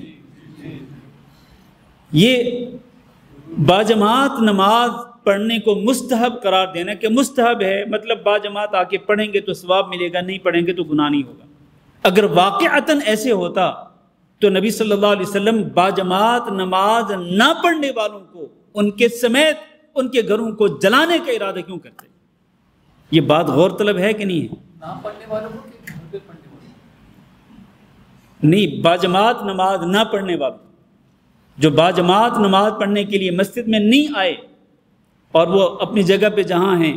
یہ باجماعت نماز پڑھنے کو مستحب قرار دینا کہ مستحب ہے، مطلب باجماعت آ کے پڑھیں گے تو ثواب ملے گا، نہیں پڑھیں گے تو گناہ نہیں ہوگا۔ اگر واقعتاً ایسے ہوتا تو نبی صلی اللہ علیہ وسلم باجماعت نماز نہ پڑھنے والوں کو ان کے سمیت ان کے گھروں کو جلانے کا ارادہ کیوں کرتے؟ یہ بات غور طلب ہے کہ نہیں ہے؟ نہ پڑھنے والوں کو کہ گھر پہ پڑھنے والوں کو؟ نہیں، باجماعت نماز نہ پڑھنے والوں، جو باجماعت نماز پڑھنے کے لیے مسجد میں نہیں آئے اور وہ اپنی جگہ پہ جہاں ہیں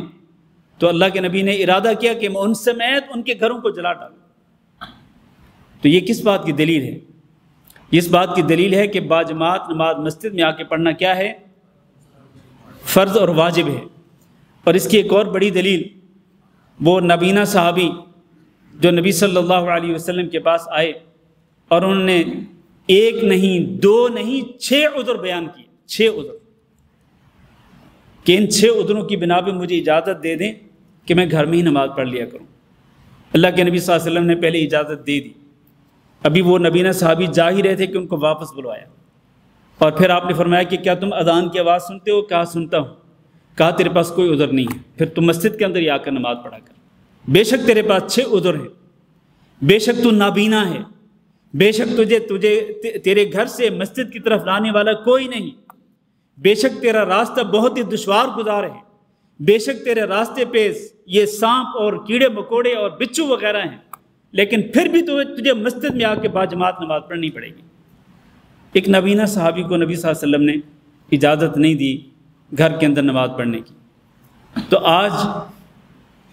تو اللہ کے نبی نے ارادہ کیا کہ میں ان سمیت ان کے گھروں کو جلا ڈالوں۔ تو یہ کس بات کی دلیل ہے؟ اس بات کی دلیل ہے کہ باجماعت نماز مسجد میں آ کے پڑھنا کیا ہے؟ فرض اور واجب ہے۔ اور اس کی ایک اور بڑی دلیل وہ نبینہ صحابی جو نبی صلی اللہ علیہ وسلم کے پاس آئے اور انہوں نے ایک نہیں، دو نہیں، 6 عذر بیان کیے، 6 عذر، کہ ان 6 عذروں کی بنا پہ مجھے اجازت دے دیں کہ میں گھر میں ہی نماز پڑھ لیا کروں۔ اللہ کے نبی صلی اللہ علیہ وسلم نے پہلے اجازت دے دی، ابھی وہ نبینہ صحابی جا ہی رہے تھے کہ ان کو واپس بلوایا، اور پھر آپ نے فرمایا کہ کیا تم اذان کی آواز سنتے ہو؟ کہا سنتا ہوں۔ کہا تیرے پاس کوئی عذر نہیں ہے، پھر تم مسجد کے اندر ہی آ کر نماز پڑھا کر، بے شک تیرے پاس 6 عذر ہیں، بے شک تو نابینا ہے، بے شک تجھے تیرے گھر سے مسجد کی طرف لانے والا کوئی نہیں، بے شک تیرا راستہ بہت ہی دشوار گزار ہے، بے شک تیرے راستے پہ یہ سانپ اور کیڑے مکوڑے اور بچھو وغیرہ ہیں، لیکن پھر بھی تجھے مسجد میں آ کے باجماعت نماز پڑھنی پڑے گی۔ ایک نبینہ صحابی کو نبی صلی اللہ علیہ وسلم نے اجازت نہیں دی گھر کے اندر نماز پڑھنے کی۔ تو آج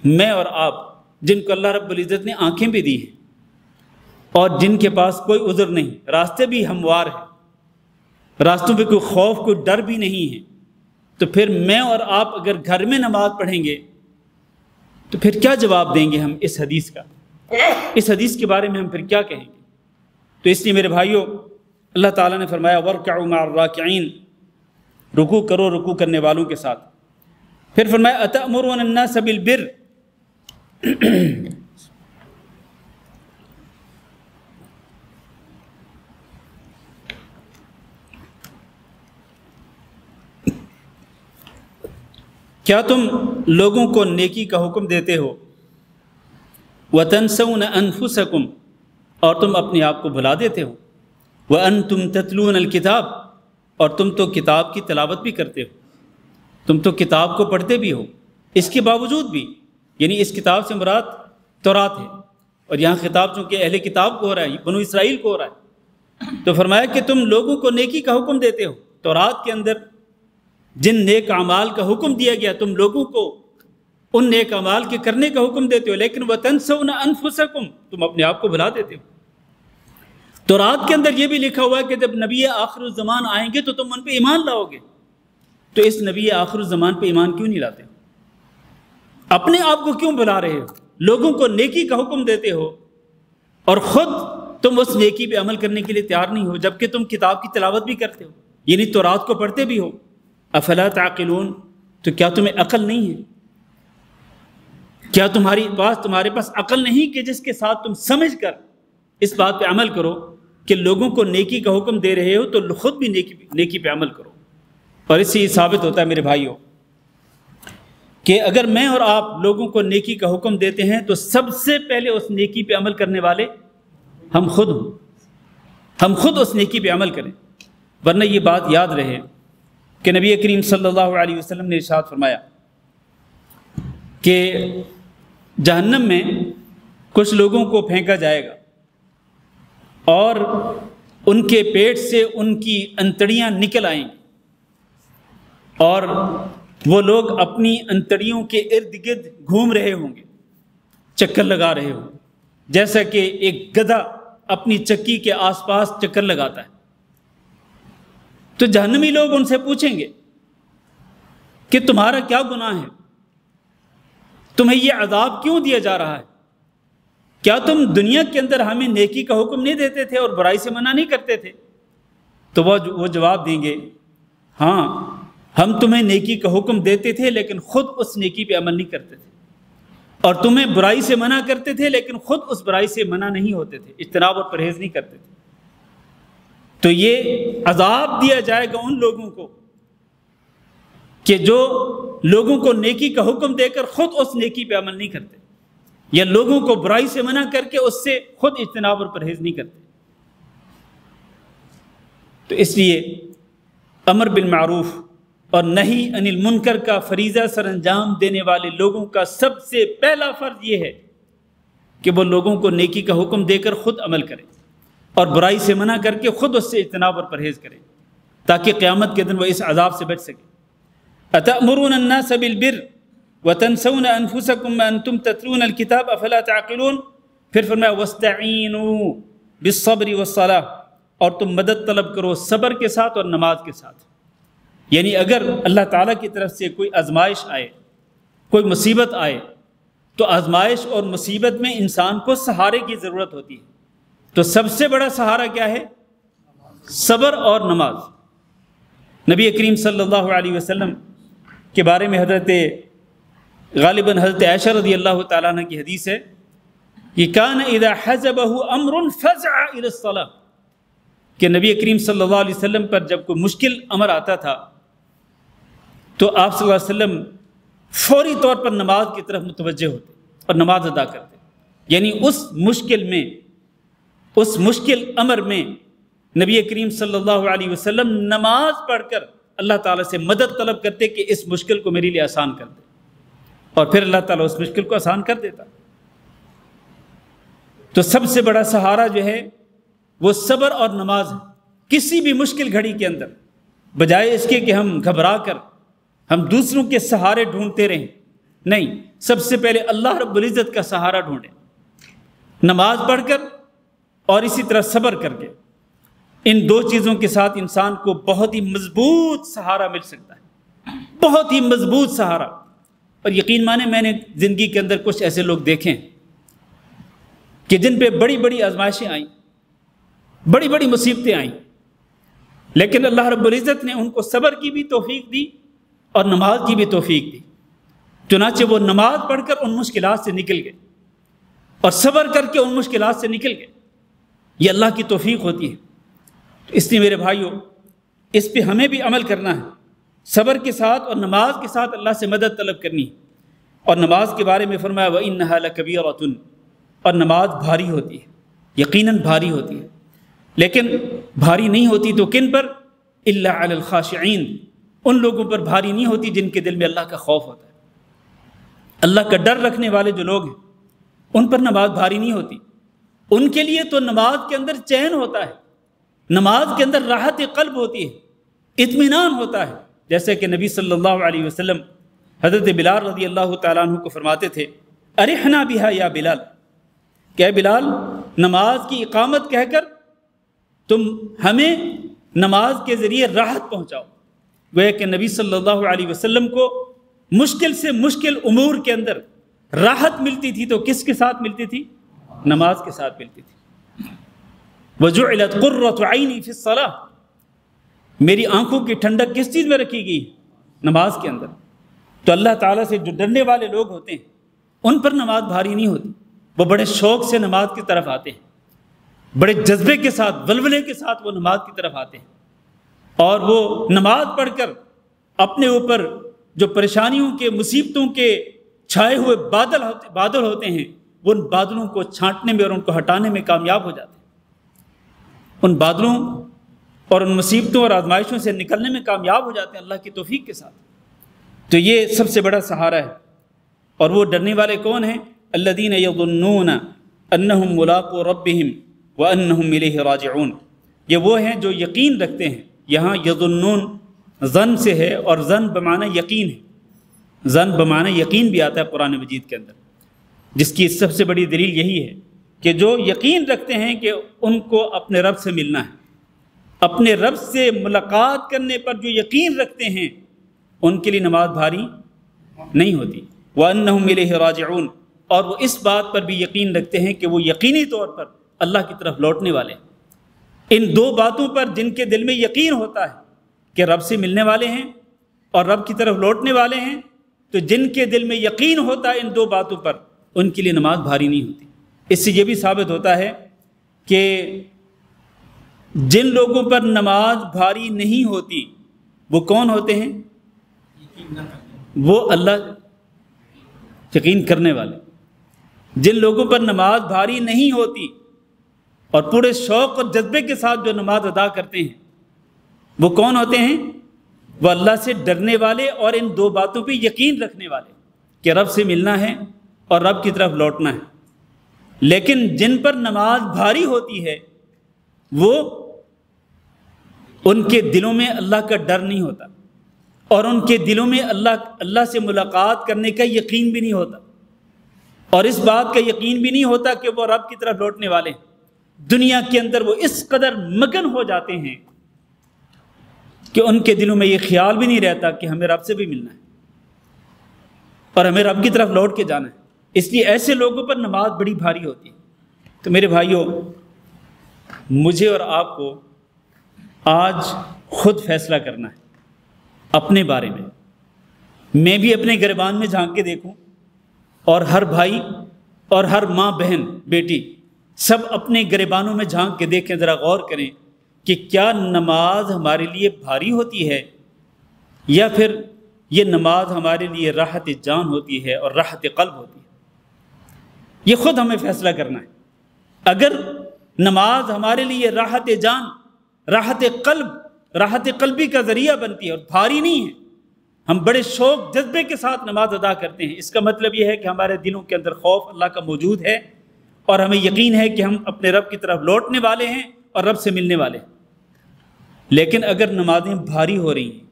میں اور آپ جن کو اللہ رب العزت نے آنکھیں بھی دی ہیں اور جن کے پاس کوئی عذر نہیں، راستے بھی ہموار ہیں، راستوں پہ کوئی خوف کوئی ڈر بھی نہیں ہے، تو پھر میں اور آپ اگر گھر میں نماز پڑھیں گے تو پھر کیا جواب دیں گے ہم اس حدیث کا؟ اس حدیث کے بارے میں ہم پھر کیا کہیں گے؟ تو اس لیے میرے بھائیوں، اللہ تعالیٰ نے فرمایا وَارْكَعُوا مَعَ الرَّاكِعِينَ، رکوع کرو رکوع کرنے والوں کے ساتھ۔ پھر فرمایا أَتَأْمُرُونَ النَّاسَ بِالْبِرِّ، کیا تم لوگوں کو نیکی کا حکم دیتے ہو؟ وَتَنْسَوْنَ أَنفُسَكُمْ، اور تم اپنے آپ کو بھلا دیتے ہو۔ وَأَنْتُمْ تَتْلُونَ الْكِتَابَ، اور تم تو کتاب کی تلاوت بھی کرتے ہو، تم تو کتاب کو پڑھتے بھی ہو، اس کے باوجود بھی، یعنی اس کتاب سے مراد تورات ہے، اور یہاں خطاب چونکہ اہل کتاب کو ہو رہا ہے، بنو اسرائیل کو ہو رہا ہے، تو فرمایا کہ تم لوگوں کو نیکی کا حکم دیتے ہو۔ تورات کے اندر جن نیک اعمال کا حکم دیا گیا تم لوگوں کو ان نیک اعمال کے کرنے کا حکم دیتے ہو، لیکن وَتَنْسَوْنَ أَنفُسَكُمْ، تم اپنے آپ کو بھلا دیتے ہو۔ تورات کے اندر یہ بھی لکھا ہوا ہے کہ جب نبی آخر الزمان آئیں گے تو تم ان پہ ایمان لاؤ گے، تو اس نبی آخر الزمان پہ ایمان کیوں نہیں لاتے؟ اپنے آپ کو کیوں بلا رہے ہو؟ لوگوں کو نیکی کا حکم دیتے ہو اور خود تم اس نیکی پہ عمل کرنے کے لیے تیار نہیں ہو، جبکہ تم کتاب کی تلاوت بھی کرتے ہو، یعنی تورات کو پڑھتے بھی ہو۔ افلا تعقلون، تو کیا تمہیں عقل نہیں ہے؟ کیا تمہارے پاس عقل نہیں کہ جس کے ساتھ تم سمجھ کر اس بات پہ عمل کرو کہ لوگوں کو نیکی کا حکم دے رہے ہو تو خود بھی نیکی پہ عمل کرو۔ اور اس سے یہ ثابت ہوتا ہے میرے بھائیوں کہ اگر میں اور آپ لوگوں کو نیکی کا حکم دیتے ہیں تو سب سے پہلے اس نیکی پہ عمل کرنے والے ہم خود ہوں، ہم خود اس نیکی پہ عمل کریں، ورنہ یہ بات یاد رہے کہ نبی کریم صلی اللہ علیہ وسلم نے ارشاد فرمایا کہ جہنم میں کچھ لوگوں کو پھینکا جائے گا اور ان کے پیٹ سے ان کی انتڑیاں نکل آئیں گی، اور وہ لوگ اپنی انتڑیوں کے ارد گرد گھوم رہے ہوں گے، چکر لگا رہے ہوں گے، جیسا کہ ایک گدھا اپنی چکی کے آس پاس چکر لگاتا ہے۔ تو جہنمی لوگ ان سے پوچھیں گے کہ تمہارا کیا گناہ ہے؟ تمہیں یہ عذاب کیوں دیا جا رہا ہے؟ کیا تم دنیا کے اندر ہمیں نیکی کا حکم نہیں دیتے تھے اور برائی سے منع نہیں کرتے تھے؟ تو وہ جواب دیں گے، ہاں ہم تمہیں نیکی کا حکم دیتے تھے لیکن خود اس نیکی پہ عمل نہیں کرتے تھے، اور تمہیں برائی سے منع کرتے تھے لیکن خود اس برائی سے منع نہیں ہوتے تھے، اجتناب اور پرہیز نہیں کرتے تھے۔ تو یہ عذاب دیا جائے گا ان لوگوں کو کہ جو لوگوں کو نیکی کا حکم دے کر خود اس نیکی پہ عمل نہیں کرتے، یا لوگوں کو برائی سے منع کر کے اس سے خود اجتناب اور پرہیز نہیں کرتے۔ تو اس لیے امر بالمعروف اور نہی عن المنکر کا فریضہ سر انجام دینے والے لوگوں کا سب سے پہلا فرض یہ ہے کہ وہ لوگوں کو نیکی کا حکم دے کر خود عمل کریں اور برائی سے منع کر کے خود اس سے اجتناب اور پرہیز کریں، تاکہ قیامت کے دن وہ اس عذاب سے بچ سکے۔ أَتَأْمُرُونَ النَّاسَ بِالْبِرِّ، وَتَنْسَوْنَ أَنفُسَكُمْ وَأَنْتُمْ تَتْلُونَ الْكِتَابَ أَفَلَا تَعْقِلُونَ، پھر فرمایا وَاسْتَعِینُوا بِالصَّبْرِ وَالصَّلَاةِ، اور تم مدد طلب کرو صبر کے ساتھ اور نماز کے ساتھ۔ یعنی اگر اللہ تعالیٰ کی طرف سے کوئی آزمائش آئے، کوئی مصیبت آئے، تو آزمائش اور مصیبت میں انسان کو سہارے کی ضرورت ہوتی ہے۔ تو سب سے بڑا سہارا کیا ہے؟ صبر اور نماز۔ نبی کریم صلی اللہ علیہ وسلم کے بارے میں غالباً حضرت عائشہ رضی اللہ تعالیٰ عنہ کی حدیث ہے کہ کان اذا حزبہ امر فزع الی الصلاۃ، کہ نبی کریم صلی اللہ علیہ وسلم پر جب کوئی مشکل امر آتا تھا تو آپ صلی اللہ علیہ وسلم فوری طور پر نماز کی طرف متوجہ ہوتے اور نماز ادا کرتے۔ یعنی اس مشکل امر میں نبی کریم صلی اللہ علیہ وسلم نماز پڑھ کر اللہ تعالیٰ سے مدد طلب کرتے کہ اس مشکل کو میرے لیے آسان کر دے، اور پھر اللہ تعالیٰ اس مشکل کو آسان کر دیتا۔ تو سب سے بڑا سہارا جو ہے وہ صبر اور نماز ہے۔ کسی بھی مشکل گھڑی کے اندر بجائے اس کے کہ ہم گھبرا کر ہم دوسروں کے سہارے ڈھونڈتے رہیں، نہیں، سب سے پہلے اللہ رب العزت کا سہارا ڈھونڈیں، نماز پڑھ کر اور اسی طرح صبر کر کے۔ ان دو چیزوں کے ساتھ انسان کو بہت ہی مضبوط سہارا مل سکتا ہے، بہت ہی مضبوط سہارا۔ اور یقین مانیں میں نے زندگی کے اندر کچھ ایسے لوگ دیکھیں کہ جن پہ بڑی بڑی آزمائشیں آئیں، بڑی بڑی مصیبتیں آئیں، لیکن اللہ رب العزت نے ان کو صبر کی بھی توفیق دی اور نماز کی بھی توفیق دی۔ چنانچہ وہ نماز پڑھ کر ان مشکلات سے نکل گئے اور صبر کر کے ان مشکلات سے نکل گئے۔ یہ اللہ کی توفیق ہوتی ہے۔ اس لیے میرے بھائیوں، اس پہ ہمیں بھی عمل کرنا ہے، صبر کے ساتھ اور نماز کے ساتھ اللہ سے مدد طلب کرنی۔ اور نماز کے بارے میں فرمایا وَإِنَّهَا لَكَبِيرَةٌ، اور نماز بھاری ہوتی ہے، یقیناً بھاری ہوتی ہے، لیکن بھاری نہیں ہوتی تو کن پر؟ إِلَّا عَلَى الْخَاشِعِينَ، ان لوگوں پر بھاری نہیں ہوتی جن کے دل میں اللہ کا خوف ہوتا ہے، اللہ کا ڈر رکھنے والے جو لوگ ہیں ان پر نماز بھاری نہیں ہوتی۔ ان کے لیے تو نماز کے اندر چین ہوتا ہے، نماز کے اندر راحت قلب ہوتی ہے، اطمینان ہوتا ہے۔ جیسے کہ نبی صلی اللہ علیہ وسلم حضرت بلال رضی اللہ تعالیٰ عنہ کو فرماتے تھے ارحنا بہا یا بلال، کہ اے بلال نماز کی اقامت کہہ کر تم ہمیں نماز کے ذریعے راحت پہنچاؤ۔ گویا کہ نبی صلی اللہ علیہ وسلم کو مشکل سے مشکل امور کے اندر راحت ملتی تھی تو کس کے ساتھ ملتی تھی؟ نماز کے ساتھ ملتی تھی۔ وَجُعِلَتْ قُرَّةُ عَيْنِي فِي الصَّلَاةِ، میری آنکھوں کی ٹھنڈک کس چیز میں رکھی گئی؟ نماز کے اندر۔ تو اللہ تعالیٰ سے جو ڈرنے والے لوگ ہوتے ہیں ان پر نماز بھاری نہیں ہوتی، وہ بڑے شوق سے نماز کی طرف آتے ہیں، بڑے جذبے کے ساتھ، ولولے کے ساتھ وہ نماز کی طرف آتے ہیں، اور وہ نماز پڑھ کر اپنے اوپر جو پریشانیوں کے، مصیبتوں کے چھائے ہوئے بادل ہوتے ہیں، وہ ان بادلوں کو چھانٹنے میں اور ان کو ہٹانے میں کامیاب ہو جاتے ہیں، ان بادلوں اور ان مصیبتوں اور آزمائشوں سے نکلنے میں کامیاب ہو جاتے ہیں اللہ کی توفیق کے ساتھ۔ تو یہ سب سے بڑا سہارا ہے۔ اور وہ ڈرنے والے کون ہیں؟ الذین یظنون انہم ملاقو ربہم وانہم الیہ راجعون، یہ وہ ہیں جو یقین رکھتے ہیں۔ یہاں یظنون ظن سے ہے، اور ظن بمعنی یقین ہے، ظن بمعنی یقین بھی آتا ہے قرآن مجید کے اندر، جس کی سب سے بڑی دلیل یہی ہے کہ جو یقین رکھتے ہیں کہ ان کو اپنے رب سے ملنا ہے، اپنے رب سے ملاقات کرنے پر جو یقین رکھتے ہیں ان کے لیے نماز بھاری نہیں ہوتی۔ وَأَنَّهُمْ إِلَيْهِ رَاجِعُونَ، اور وہ اس بات پر بھی یقین رکھتے ہیں کہ وہ یقینی طور پر اللہ کی طرف لوٹنے والے ہیں۔ ان دو باتوں پر جن کے دل میں یقین ہوتا ہے کہ رب سے ملنے والے ہیں اور رب کی طرف لوٹنے والے ہیں، تو جن کے دل میں یقین ہوتا ہے ان دو باتوں پر، ان کے لیے نماز بھاری نہیں ہوتی۔ اس سے یہ بھی ثابت ہوتا ہے کہ جن لوگوں پر نماز بھاری نہیں ہوتی وہ کون ہوتے ہیں؟ وہ اللہ یقین کرنے والے۔ جن لوگوں پر نماز بھاری نہیں ہوتی اور پورے شوق اور جذبے کے ساتھ جو نماز ادا کرتے ہیں وہ کون ہوتے ہیں؟ وہ اللہ سے ڈرنے والے اور ان دو باتوں پہ یقین رکھنے والے کہ رب سے ملنا ہے اور رب کی طرف لوٹنا ہے۔ لیکن جن پر نماز بھاری ہوتی ہے وہ ان کے دلوں میں اللہ کا ڈر نہیں ہوتا اور ان کے دلوں میں اللہ سے ملاقات کرنے کا یقین بھی نہیں ہوتا، اور اس بات کا یقین بھی نہیں ہوتا کہ وہ رب کی طرف لوٹنے والے ہیں۔ دنیا کے اندر وہ اس قدر مگن ہو جاتے ہیں کہ ان کے دلوں میں یہ خیال بھی نہیں رہتا کہ ہمیں رب سے بھی ملنا ہے اور ہمیں رب کی طرف لوٹ کے جانا ہے۔ اس لیے ایسے لوگوں پر نماز بڑی بھاری ہوتی ہے۔ تو میرے بھائیوں، مجھے اور آپ کو آج خود فیصلہ کرنا ہے اپنے بارے میں۔ میں بھی اپنے گریبان میں جھانک کے دیکھوں، اور ہر بھائی اور ہر ماں بہن بیٹی سب اپنے گریبانوں میں جھانک کے دیکھیں، ذرا غور کریں کہ کیا نماز ہمارے لیے بھاری ہوتی ہے، یا پھر یہ نماز ہمارے لیے راحت جان ہوتی ہے اور راحت قلب ہوتی ہے۔ یہ خود ہمیں فیصلہ کرنا ہے۔ اگر نماز ہمارے لیے راحت جان، راحت قلبی کا ذریعہ بنتی ہے اور بھاری نہیں ہے، ہم بڑے شوق جذبے کے ساتھ نماز ادا کرتے ہیں، اس کا مطلب یہ ہے کہ ہمارے دلوں کے اندر خوف اللہ کا موجود ہے، اور ہمیں یقین ہے کہ ہم اپنے رب کی طرف لوٹنے والے ہیں اور رب سے ملنے والے ہیں۔ لیکن اگر نمازیں بھاری ہو رہی ہیں،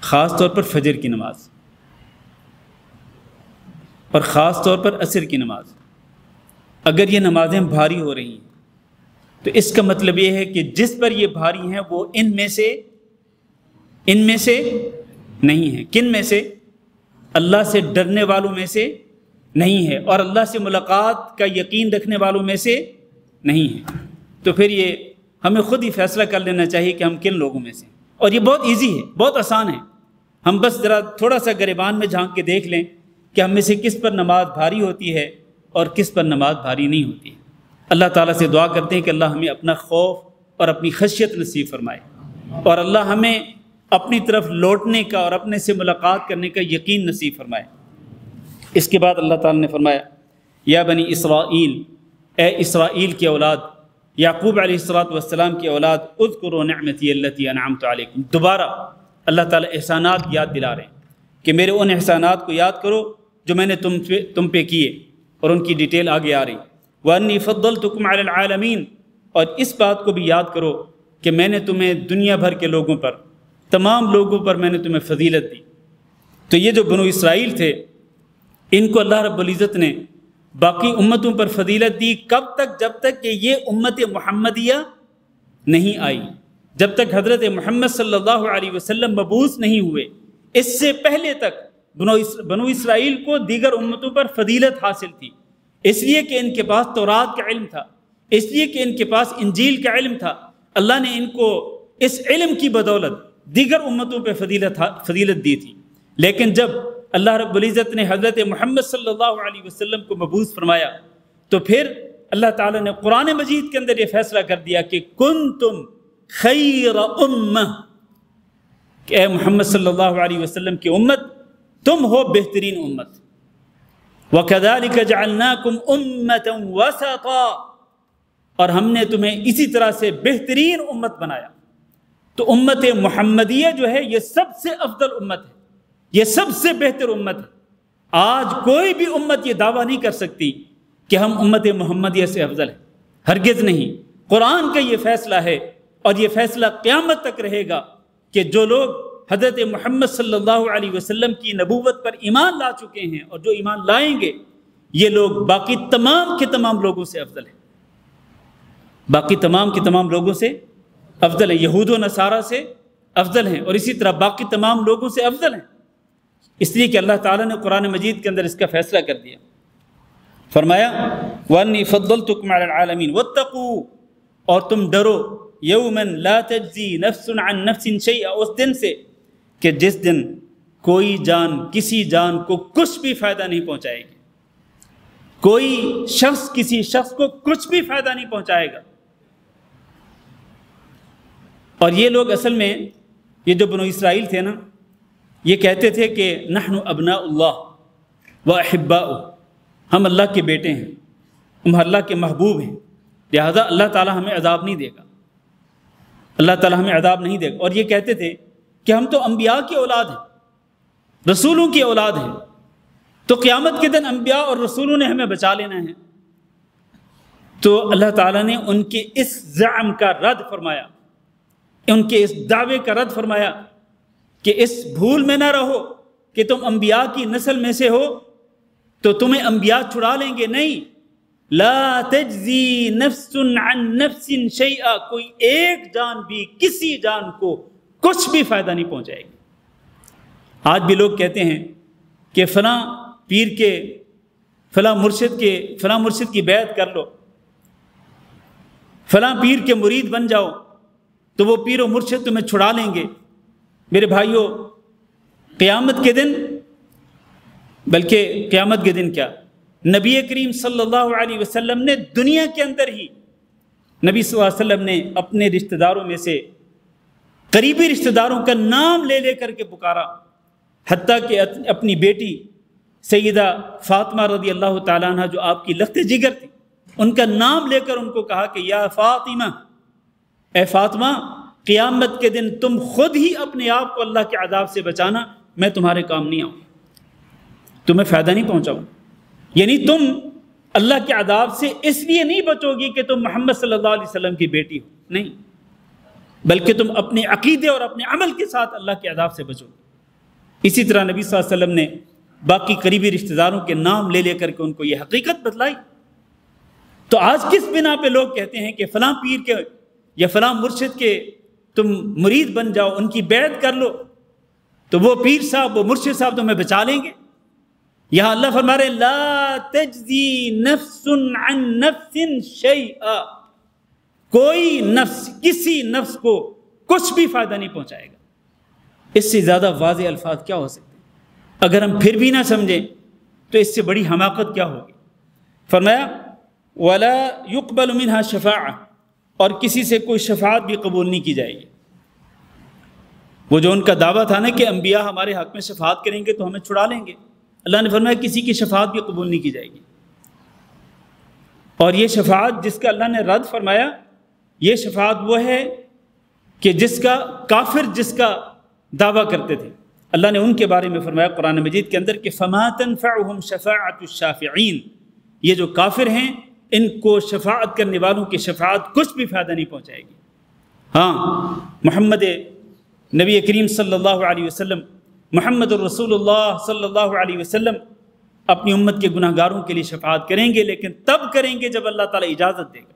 خاص طور پر فجر کی نماز اور خاص طور پر عصر کی نماز، اگر یہ نمازیں بھاری ہو رہی ہیں تو اس کا مطلب یہ ہے کہ جس پر یہ بھاری ہیں وہ ان میں سے نہیں ہے۔ کن میں سے؟ اللہ سے ڈرنے والوں میں سے نہیں ہے، اور اللہ سے ملاقات کا یقین رکھنے والوں میں سے نہیں ہے۔ تو پھر یہ ہمیں خود ہی فیصلہ کر لینا چاہیے کہ ہم کن لوگوں میں سے، اور یہ بہت ایزی ہے، بہت آسان ہے۔ ہم بس ذرا تھوڑا سا گریبان میں جھانک کے دیکھ لیں کہ ہم میں سے کس پر نماز بھاری ہوتی ہے اور کس پر نماز بھاری نہیں ہوتی ہے۔ اللہ تعالیٰ سے دعا کرتے ہیں کہ اللہ ہمیں اپنا خوف اور اپنی خشیت نصیب فرمائے، اور اللہ ہمیں اپنی طرف لوٹنے کا اور اپنے سے ملاقات کرنے کا یقین نصیب فرمائے۔ اس کے بعد اللہ تعالیٰ نے فرمایا، یا بنی اسرائیل، اے اسرائیل کی اولاد، یعقوب علیہ السلام کی اولاد، اذکروا نعمتی التی انعمت علیکم۔ دوبارہ اللہ تعالیٰ احسانات یاد دلا رہے ہیں کہ میرے ان احسانات کو یاد کرو جو میں نے تم پہ کیے، اور ان کی ڈیٹیل آگے آ رہی۔ وانی فضلتکم علی العالمین، اور اس بات کو بھی یاد کرو کہ میں نے تمہیں دنیا بھر کے لوگوں پر، تمام لوگوں پر میں نے تمہیں فضیلت دی۔ تو یہ جو بنو اسرائیل تھے، ان کو اللہ رب العزت نے باقی امتوں پر فضیلت دی۔ کب تک؟ جب تک کہ یہ امت محمدیہ نہیں آئی، جب تک حضرت محمد صلی اللہ علیہ وسلم مبعوث نہیں ہوئے۔ اس سے پہلے تک بنو اسرائیل کو دیگر امتوں پر فضیلت حاصل تھی، اس لیے کہ ان کے پاس تورات کا علم تھا، اس لیے کہ ان کے پاس انجیل کا علم تھا۔ اللہ نے ان کو اس علم کی بدولت دیگر امتوں پہ فضیلت دی تھی۔ لیکن جب اللہ رب العزت نے حضرت محمد صلی اللہ علیہ وسلم کو مبعوث فرمایا، تو پھر اللہ تعالیٰ نے قرآن مجید کے اندر یہ فیصلہ کر دیا کہ کنتم خیر امہ، کہ اے محمد صلی اللہ علیہ وسلم کی امت، تم ہو بہترین امت۔ وَكَذَلِكَ جَعَلْنَاكُمْ أُمَّةً وَسَطًا، اور ہم نے تمہیں اسی طرح سے بہترین امت بنایا۔ تو امت محمدیہ جو ہے یہ سب سے افضل امت ہے، یہ سب سے بہتر امت ہے۔ آج کوئی بھی امت یہ دعویٰ نہیں کر سکتی کہ ہم امت محمدیہ سے افضل ہیں، ہرگز نہیں۔ قرآن کا یہ فیصلہ ہے، اور یہ فیصلہ قیامت تک رہے گا کہ جو لوگ حضرت محمد صلی اللہ علیہ وسلم کی نبوت پر ایمان لا چکے ہیں اور جو ایمان لائیں گے، یہ لوگ باقی تمام کے تمام لوگوں سے افضل ہیں، باقی تمام کے تمام لوگوں سے افضل ہیں، یہود و نصارہ سے افضل ہیں، اور اسی طرح باقی تمام لوگوں سے افضل ہیں۔ اس لیے کہ اللہ تعالیٰ نے قرآن مجید کے اندر اس کا فیصلہ کر دیا۔ فرمایا وَأَنِّي فَضَّلْتُكُمْ عَلَى الْعَالَمِينَ وَاتَّقُوا، اور تم ڈرو، یوماً لا تجزی نفس عن نفس شیئا، اس دن سے کہ جس دن کوئی جان کسی جان کو کچھ بھی فائدہ نہیں پہنچائے گی، کوئی شخص کسی شخص کو کچھ بھی فائدہ نہیں پہنچائے گا۔ اور یہ لوگ اصل میں، یہ جو بنو اسرائیل تھے نا، یہ کہتے تھے کہ نحن ابناء اللہ و احباؤہ، ہم اللہ کے بیٹے ہیں، ہم اللہ کے محبوب ہیں، لہذا اللہ تعالیٰ ہمیں عذاب نہیں دے گا، اللہ تعالیٰ ہمیں عذاب نہیں دے گا۔ اور یہ کہتے تھے کہ ہم تو انبیاء کی اولاد ہیں، رسولوں کی اولاد ہیں، تو قیامت کے دن انبیاء اور رسولوں نے ہمیں بچا لینا ہے۔ تو اللہ تعالیٰ نے ان کے اس زعم کا رد فرمایا، ان کے اس دعوے کا رد فرمایا کہ اس بھول میں نہ رہو کہ تم انبیاء کی نسل میں سے ہو تو تمہیں انبیاء چھڑا لیں گے، نہیں، لا تجزی نفس عن نفس شیئا، کوئی ایک جان بھی کسی جان کو کچھ بھی فائدہ نہیں پہنچائے گی۔ آج بھی لوگ کہتے ہیں کہ فلاں پیر کے فلاں مرشد کی بیعت کر لو، فلاں پیر کے مرید بن جاؤ تو وہ پیر و مرشد تمہیں چھڑا لیں گے۔ میرے بھائیوں، قیامت کے دن، بلکہ قیامت کے دن کیا، نبی کریم صلی اللہ علیہ وسلم نے دنیا کے اندر ہی نبی صلی اللہ علیہ وسلم نے اپنے رشتہ داروں میں سے قریبی رشتہ داروں کا نام لے لے کر کے پکارا، حتیٰ کہ اپنی بیٹی سیدہ فاطمہ رضی اللہ تعالیٰ عنہ جو آپ کی لخت جگر تھی، ان کا نام لے کر ان کو کہا کہ یا فاطمہ، اے فاطمہ، قیامت کے دن تم خود ہی اپنے آپ کو اللہ کے عذاب سے بچانا، میں تمہارے کام نہیں آؤں، تمہیں فائدہ نہیں پہنچاؤں۔ یعنی تم اللہ کے عذاب سے اس لیے نہیں بچو گی کہ تم محمد صلی اللہ علیہ وسلم کی بیٹی ہو، نہیں، بلکہ تم اپنے عقیدے اور اپنے عمل کے ساتھ اللہ کے عذاب سے بچو گے۔ اسی طرح نبی صلی اللہ علیہ وسلم نے باقی قریبی رشتہ داروں کے نام لے لے کر کے ان کو یہ حقیقت بتلائی۔ تو آج کس بنا پہ لوگ کہتے ہیں کہ فلاں پیر کے یا فلاں مرشد کے تم مرید بن جاؤ، ان کی بیعت کر لو تو وہ پیر صاحب، وہ مرشد صاحب تمہیں بچا لیں گے؟ یہاں اللہ فرما رہے لا تجزی نفس عن نفس شیئا، کوئی نفس کسی نفس کو کچھ بھی فائدہ نہیں پہنچائے گا۔ اس سے زیادہ واضح الفاظ کیا ہو سکتے ہیں؟ اگر ہم پھر بھی نہ سمجھیں تو اس سے بڑی حماقت کیا ہوگی؟ فرمایا ولا يقبل منها شفاعہ، اور کسی سے کوئی شفاعت بھی قبول نہیں کی جائے گی۔ وہ جو ان کا دعویٰ تھا نا کہ انبیاء ہمارے حق میں شفاعت کریں گے تو ہمیں چھڑا لیں گے، اللہ نے فرمایا کسی کی شفاعت بھی قبول نہیں کی جائے گی۔ اور یہ شفاعت جس کا اللہ نے رد فرمایا، یہ شفاعت وہ ہے کہ جس کا کافر جس کا دعویٰ کرتے تھے، اللہ نے ان کے بارے میں فرمایا قرآن مجید کے اندر کہ فَمَا تَنْفَعُهُمْ شَفَاعَةُ الشَّافِعِينَ، یہ جو کافر ہیں ان کو شفاعت کرنے والوں کی شفاعت کچھ بھی فائدہ نہیں پہنچائے گی۔ ہاں، محمد نبی کریم صلی اللہ علیہ وسلم، محمد الرسول اللہ صلی اللہ علیہ وسلم اپنی امت کے گناہ گاروں کے لیے شفاعت کریں گے، لیکن تب کریں گے جب اللہ تعالیٰ اجازت دے گا،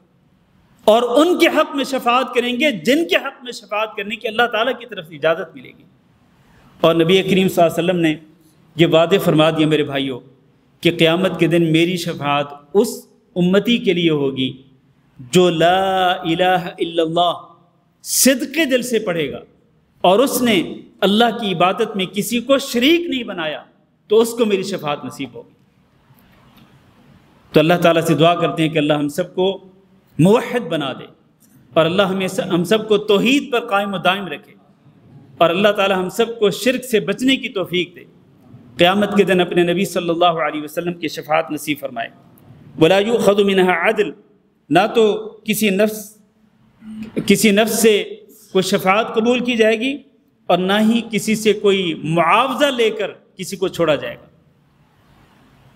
اور ان کے حق میں شفاعت کریں گے جن کے حق میں شفاعت کرنے کی اللہ تعالیٰ کی طرف سے اجازت ملے گی۔ اور نبی کریم صلی اللہ علیہ وسلم نے یہ وعدے فرما دیا میرے بھائیوں کہ قیامت کے دن میری شفاعت اس امتی کے لیے ہوگی جو لا الہ الا اللہ صدق دل سے پڑھے گا اور اس نے اللہ کی عبادت میں کسی کو شریک نہیں بنایا، تو اس کو میری شفاعت نصیب ہوگی۔ تو اللہ تعالیٰ سے دعا کرتے ہیں کہ اللہ ہم سب کو موحد بنا دے، اور اللہ ہم سب کو توحید پر قائم و دائم رکھے، اور اللہ تعالیٰ ہم سب کو شرک سے بچنے کی توفیق دے، قیامت کے دن اپنے نبی صلی اللہ علیہ وسلم کی شفاعت نصیب فرمائے۔ ولا یؤخذ منها عدل، نہ تو کسی نفس سے کوئی شفاعت قبول کی جائے گی، اور نہ ہی کسی سے کوئی معاوضہ لے کر کسی کو چھوڑا جائے گا۔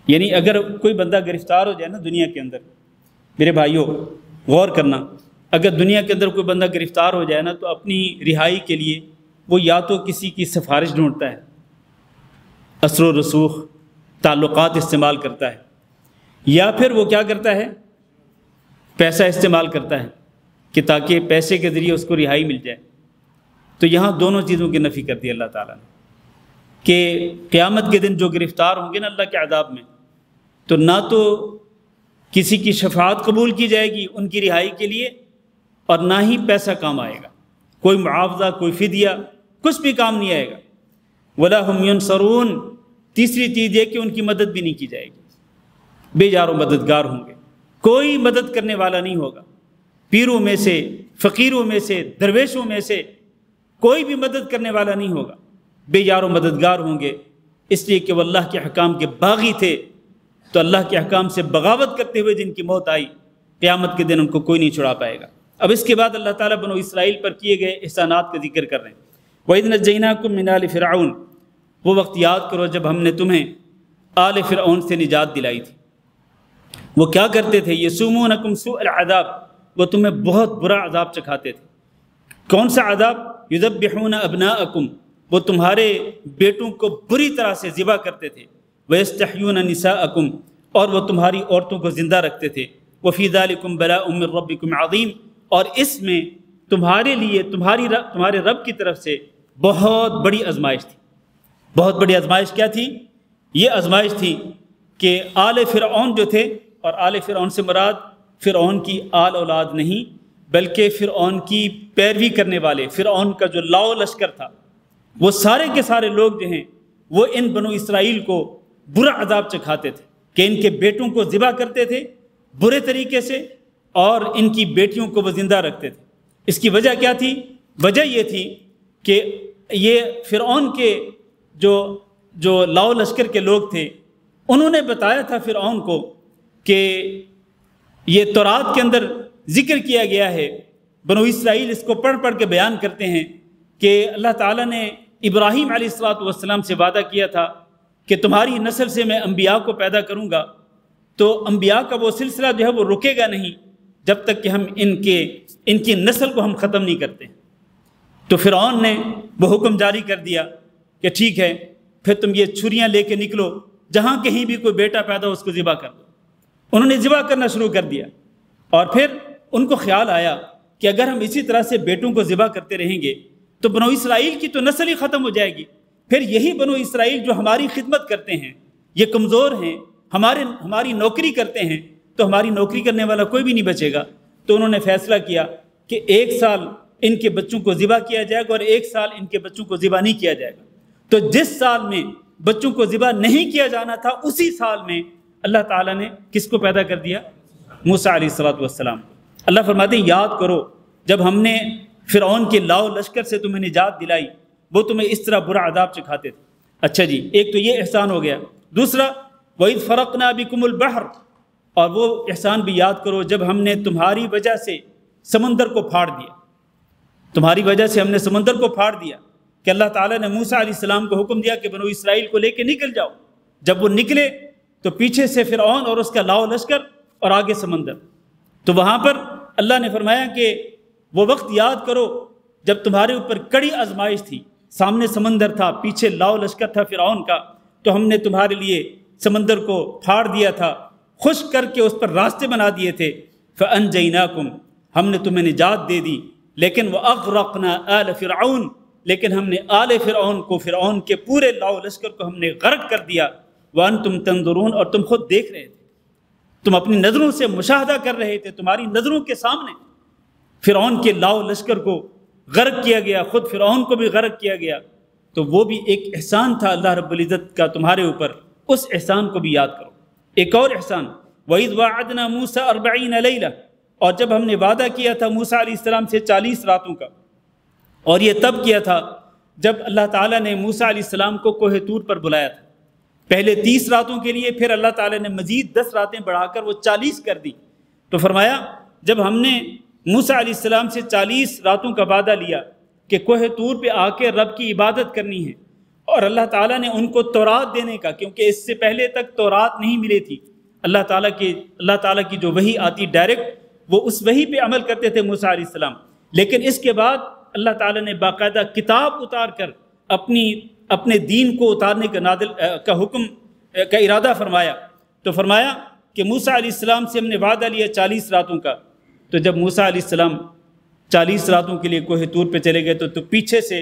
یعنی اگر کوئی بندہ گرفتار ہو جائے نا دنیا کے اندر، میرے بھائیوں غور کرنا، اگر دنیا کے اندر کوئی بندہ گرفتار ہو جائے نا تو اپنی رہائی کے لیے وہ یا تو کسی کی سفارش ڈھونڈتا ہے، اثر و رسوخ، تعلقات استعمال کرتا ہے، یا پھر وہ کیا کرتا ہے، پیسہ استعمال کرتا ہے کہ تاکہ پیسے کے ذریعے اس کو رہائی مل جائے۔ تو یہاں دونوں چیزوں کی نفی کر دی اللہ تعالیٰ نے کہ قیامت کے دن جو گرفتار ہوں گے نا اللہ کے عذاب میں، تو نہ تو کسی کی شفاعت قبول کی جائے گی ان کی رہائی کے لیے، اور نہ ہی پیسہ کام آئے گا، کوئی معاوضہ، کوئی فدیہ، کچھ بھی کام نہیں آئے گا۔ ولا هم ينصرون، تیسری چیز یہ کہ ان کی مدد بھی نہیں کی جائے گی، بے یار و مددگار ہوں گے، کوئی مدد کرنے والا نہیں ہوگا، پیروں میں سے، فقیروں میں سے، درویشوں میں سے کوئی بھی مدد کرنے والا نہیں ہوگا، بے یار و مددگار ہوں گے، اس لیے کہ وہ اللہ کے احکام کے باغی تھے، تو اللہ کے احکام سے بغاوت کرتے ہوئے جن کی موت آئی، قیامت کے دن ان کو کوئی نہیں چھڑا پائے گا۔ اب اس کے بعد اللہ تعالیٰ بنو اسرائیل پر کیے گئے احسانات کا ذکر کر رہے ہیں۔ وَإِذْ نَجَّيْنَاكُم مِّنْ آلِ فِرْعَوْنَ، وہ وقت یاد کرو جب ہم نے تمہیں آل فرعون سے نجات دلائی تھی۔ وہ کیا کرتے تھے؟ یسومونکم سوء العذاب، وہ تمہیں بہت برا عذاب چکھاتے تھے۔ کون سا عذاب؟ یذبحون ابناءکم، وہ تمہارے بیٹوں کو بری طرح سے ذبح کرتے تھے، وَيَسْتَحْيُونَ نِسَاءَكُمْ، اور وہ تمہاری عورتوں کو زندہ رکھتے تھے، وَفِي ذَلِكُمْ بَلَاءٌ مِّن رَبِّكُمْ عَظِيمٌ، اور اس میں تمہارے لیے تمہارے رب کی طرف سے بہت بڑی آزمائش تھی۔ بہت بڑی آزمائش کیا تھی؟ یہ آزمائش تھی کہ آل فرعون جو تھے، اور آل فرعون سے مراد فرعون کی آل اولاد نہیں بلکہ فرعون کی پیروی کرنے والے، فرعون کا جو لاؤ لشکر تھا، وہ سارے کے سارے لوگ جو ہیں وہ ان بنو اسرائیل کو برا عذاب چکھاتے تھے کہ ان کے بیٹوں کو ذبح کرتے تھے برے طریقے سے، اور ان کی بیٹیوں کو وہ زندہ رکھتے تھے۔ اس کی وجہ کیا تھی؟ وجہ یہ تھی کہ یہ فرعون کے جو لاؤ لشکر کے لوگ تھے، انہوں نے بتایا تھا فرعون کو کہ یہ تورات کے اندر ذکر کیا گیا ہے، بنو اسرائیل اس کو پڑھ پڑھ کے بیان کرتے ہیں کہ اللہ تعالیٰ نے ابراہیم علیہ السلام سے وعدہ کیا تھا کہ تمہاری نسل سے میں انبیاء کو پیدا کروں گا، تو انبیاء کا وہ سلسلہ جو ہے وہ رکے گا نہیں جب تک کہ ہم ان کی نسل کو ہم ختم نہیں کرتے۔ تو فرعون نے وہ حکم جاری کر دیا کہ ٹھیک ہے، پھر تم یہ چھریاں لے کے نکلو، جہاں کہیں بھی کوئی بیٹا پیدا ہو اس کو ذبح کر دو۔ انہوں نے ذبح کرنا شروع کر دیا، اور پھر ان کو خیال آیا کہ اگر ہم اسی طرح سے بیٹوں کو ذبح کرتے رہیں گے تو بنو اسرائیل کی تو نسل ہی ختم ہو جائے گی، پھر یہی بنو اسرائیل جو ہماری خدمت کرتے ہیں یہ کمزور ہیں، ہماری نوکری کرتے ہیں، تو ہماری نوکری کرنے والا کوئی بھی نہیں بچے گا۔ تو انہوں نے فیصلہ کیا کہ 1 سال ان کے بچوں کو ذبح کیا جائے گا اور 1 سال ان کے بچوں کو ذبح نہیں کیا جائے گا۔ تو جس سال میں بچوں کو ذبح نہیں کیا جانا تھا اسی سال میں اللہ تعالیٰ نے کس کو پیدا کر دیا؟ موسیٰ علیہ السلام۔ اللہ فرماتے ہیں یاد کرو جب ہم نے فرعون کے لاؤ لشکر سے تمہیں نجات دلائی، وہ تمہیں اس طرح برا عذاب چکھاتے تھے۔ اچھا جی، ایک تو یہ احسان ہو گیا۔ دوسرا وَإِذْ فَرَقْنَا بِكُمُ الْبَحْرَ، اور وہ احسان بھی یاد کرو جب ہم نے تمہاری وجہ سے سمندر کو پھاڑ دیا۔ تمہاری وجہ سے ہم نے سمندر کو پھاڑ دیا کہ اللہ تعالیٰ نے موسیٰ علیہ السلام کو حکم دیا کہ بنو اسرائیل کو لے کے نکل جاؤ۔ جب وہ نکلے تو پیچھے سے فرعون اور اس کا لاؤ لشکر اور آگے سمندر۔ تو وہاں پر اللہ نے فرمایا کہ وہ وقت یاد کرو جب تمہارے اوپر کڑی آزمائش تھی، سامنے سمندر تھا، پیچھے لاؤ لشکر تھا فرعون کا، تو ہم نے تمہارے لیے سمندر کو پھاڑ دیا تھا، خشک کر کے اس پر راستے بنا دیے تھے۔ فَأَنْجَيْنَاكُمْ، ہم نے تمہیں نجات دے دی، لیکن وَأَغْرَقْنَا آلَ فِرْعَوْنَ، لیکن ہم نے آل فرعون کو، فرعون کے پورے لاؤ لشکر کو ہم نے غرق کر دیا۔ وَأَنْتُمْ تَنْظُرُونَ، اور تم خود دیکھ رہے تھے، تم اپنی نظروں سے مشاہدہ کر رہے تھے، تمہاری نظروں کے سامنے فرعون کے لاؤ لشکر کو غرق کیا گیا، خود فرعون کو بھی غرق کیا گیا۔ تو وہ بھی ایک احسان تھا اللہ رب العزت کا تمہارے اوپر، اس احسان کو بھی یاد کرو۔ ایک اور احسان، وَإِذْ وَعَدْنَا مُوسَىٰ 40 لَيْلَةً، اور جب ہم نے وعدہ کیا تھا موسیٰ علیہ السلام سے 40 راتوں کا، اور یہ تب کیا تھا جب اللہ تعالیٰ نے موسیٰ علیہ السلام کو کوہ طور پر بلایا تھا۔ پہلے 30 راتوں کے لیے، پھر اللہ تعالیٰ نے مزید 10 راتیں بڑھا کر وہ 40 کر دی۔ تو فرمایا جب ہم نے موسیٰ علیہ السلام سے 40 راتوں کا وعدہ لیا کہ کوہ طور پہ آ کے رب کی عبادت کرنی ہے، اور اللہ تعالیٰ نے ان کو تورات دینے کا، کیونکہ اس سے پہلے تک تورات نہیں ملی تھی، اللہ تعالیٰ کی جو وحی آتی ڈائریکٹ، وہ اس وحی پہ عمل کرتے تھے موسیٰ علیہ السلام، لیکن اس کے بعد اللہ تعالیٰ نے باقاعدہ کتاب اتار کر اپنے دین کو اتارنے کا حکم کا ارادہ فرمایا۔ تو فرمایا کہ موسیٰ علیہ السلام سے ہم نے وعدہ لیا 40 راتوں کا۔ تو جب موسیٰ علیہ السلام 40 راتوں کے لیے کوہ طور پہ چلے گئے تو پیچھے سے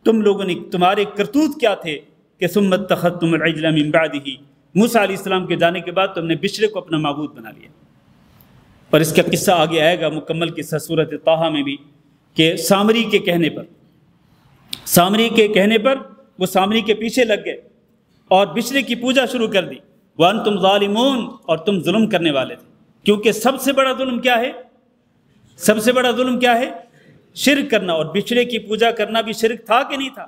تم لوگوں نے، تمہارے کرتوت کیا تھے کہ ثم اتخذتم العجل من بعدہ، موسیٰ علیہ السلام کے جانے کے بعد تم نے بچڑے کو اپنا معبود بنا لیا۔ اور اس کا قصہ آگے آئے گا، مکمل قصہ سورۃ طٰہٰ میں بھی، کہ سامری کے کہنے پر وہ سامری کے پیچھے لگ گئے اور بچڑے کی پوجا شروع کر دی۔ وَأَنْتُمْ ظَالِمُونَ، اور تم ظلم کرنے والے تھے، کیونکہ سب سے بڑا ظلم کیا ہے؟ شرک کرنا، اور بچڑے کی پوجا کرنا بھی شرک تھا کہ نہیں تھا؟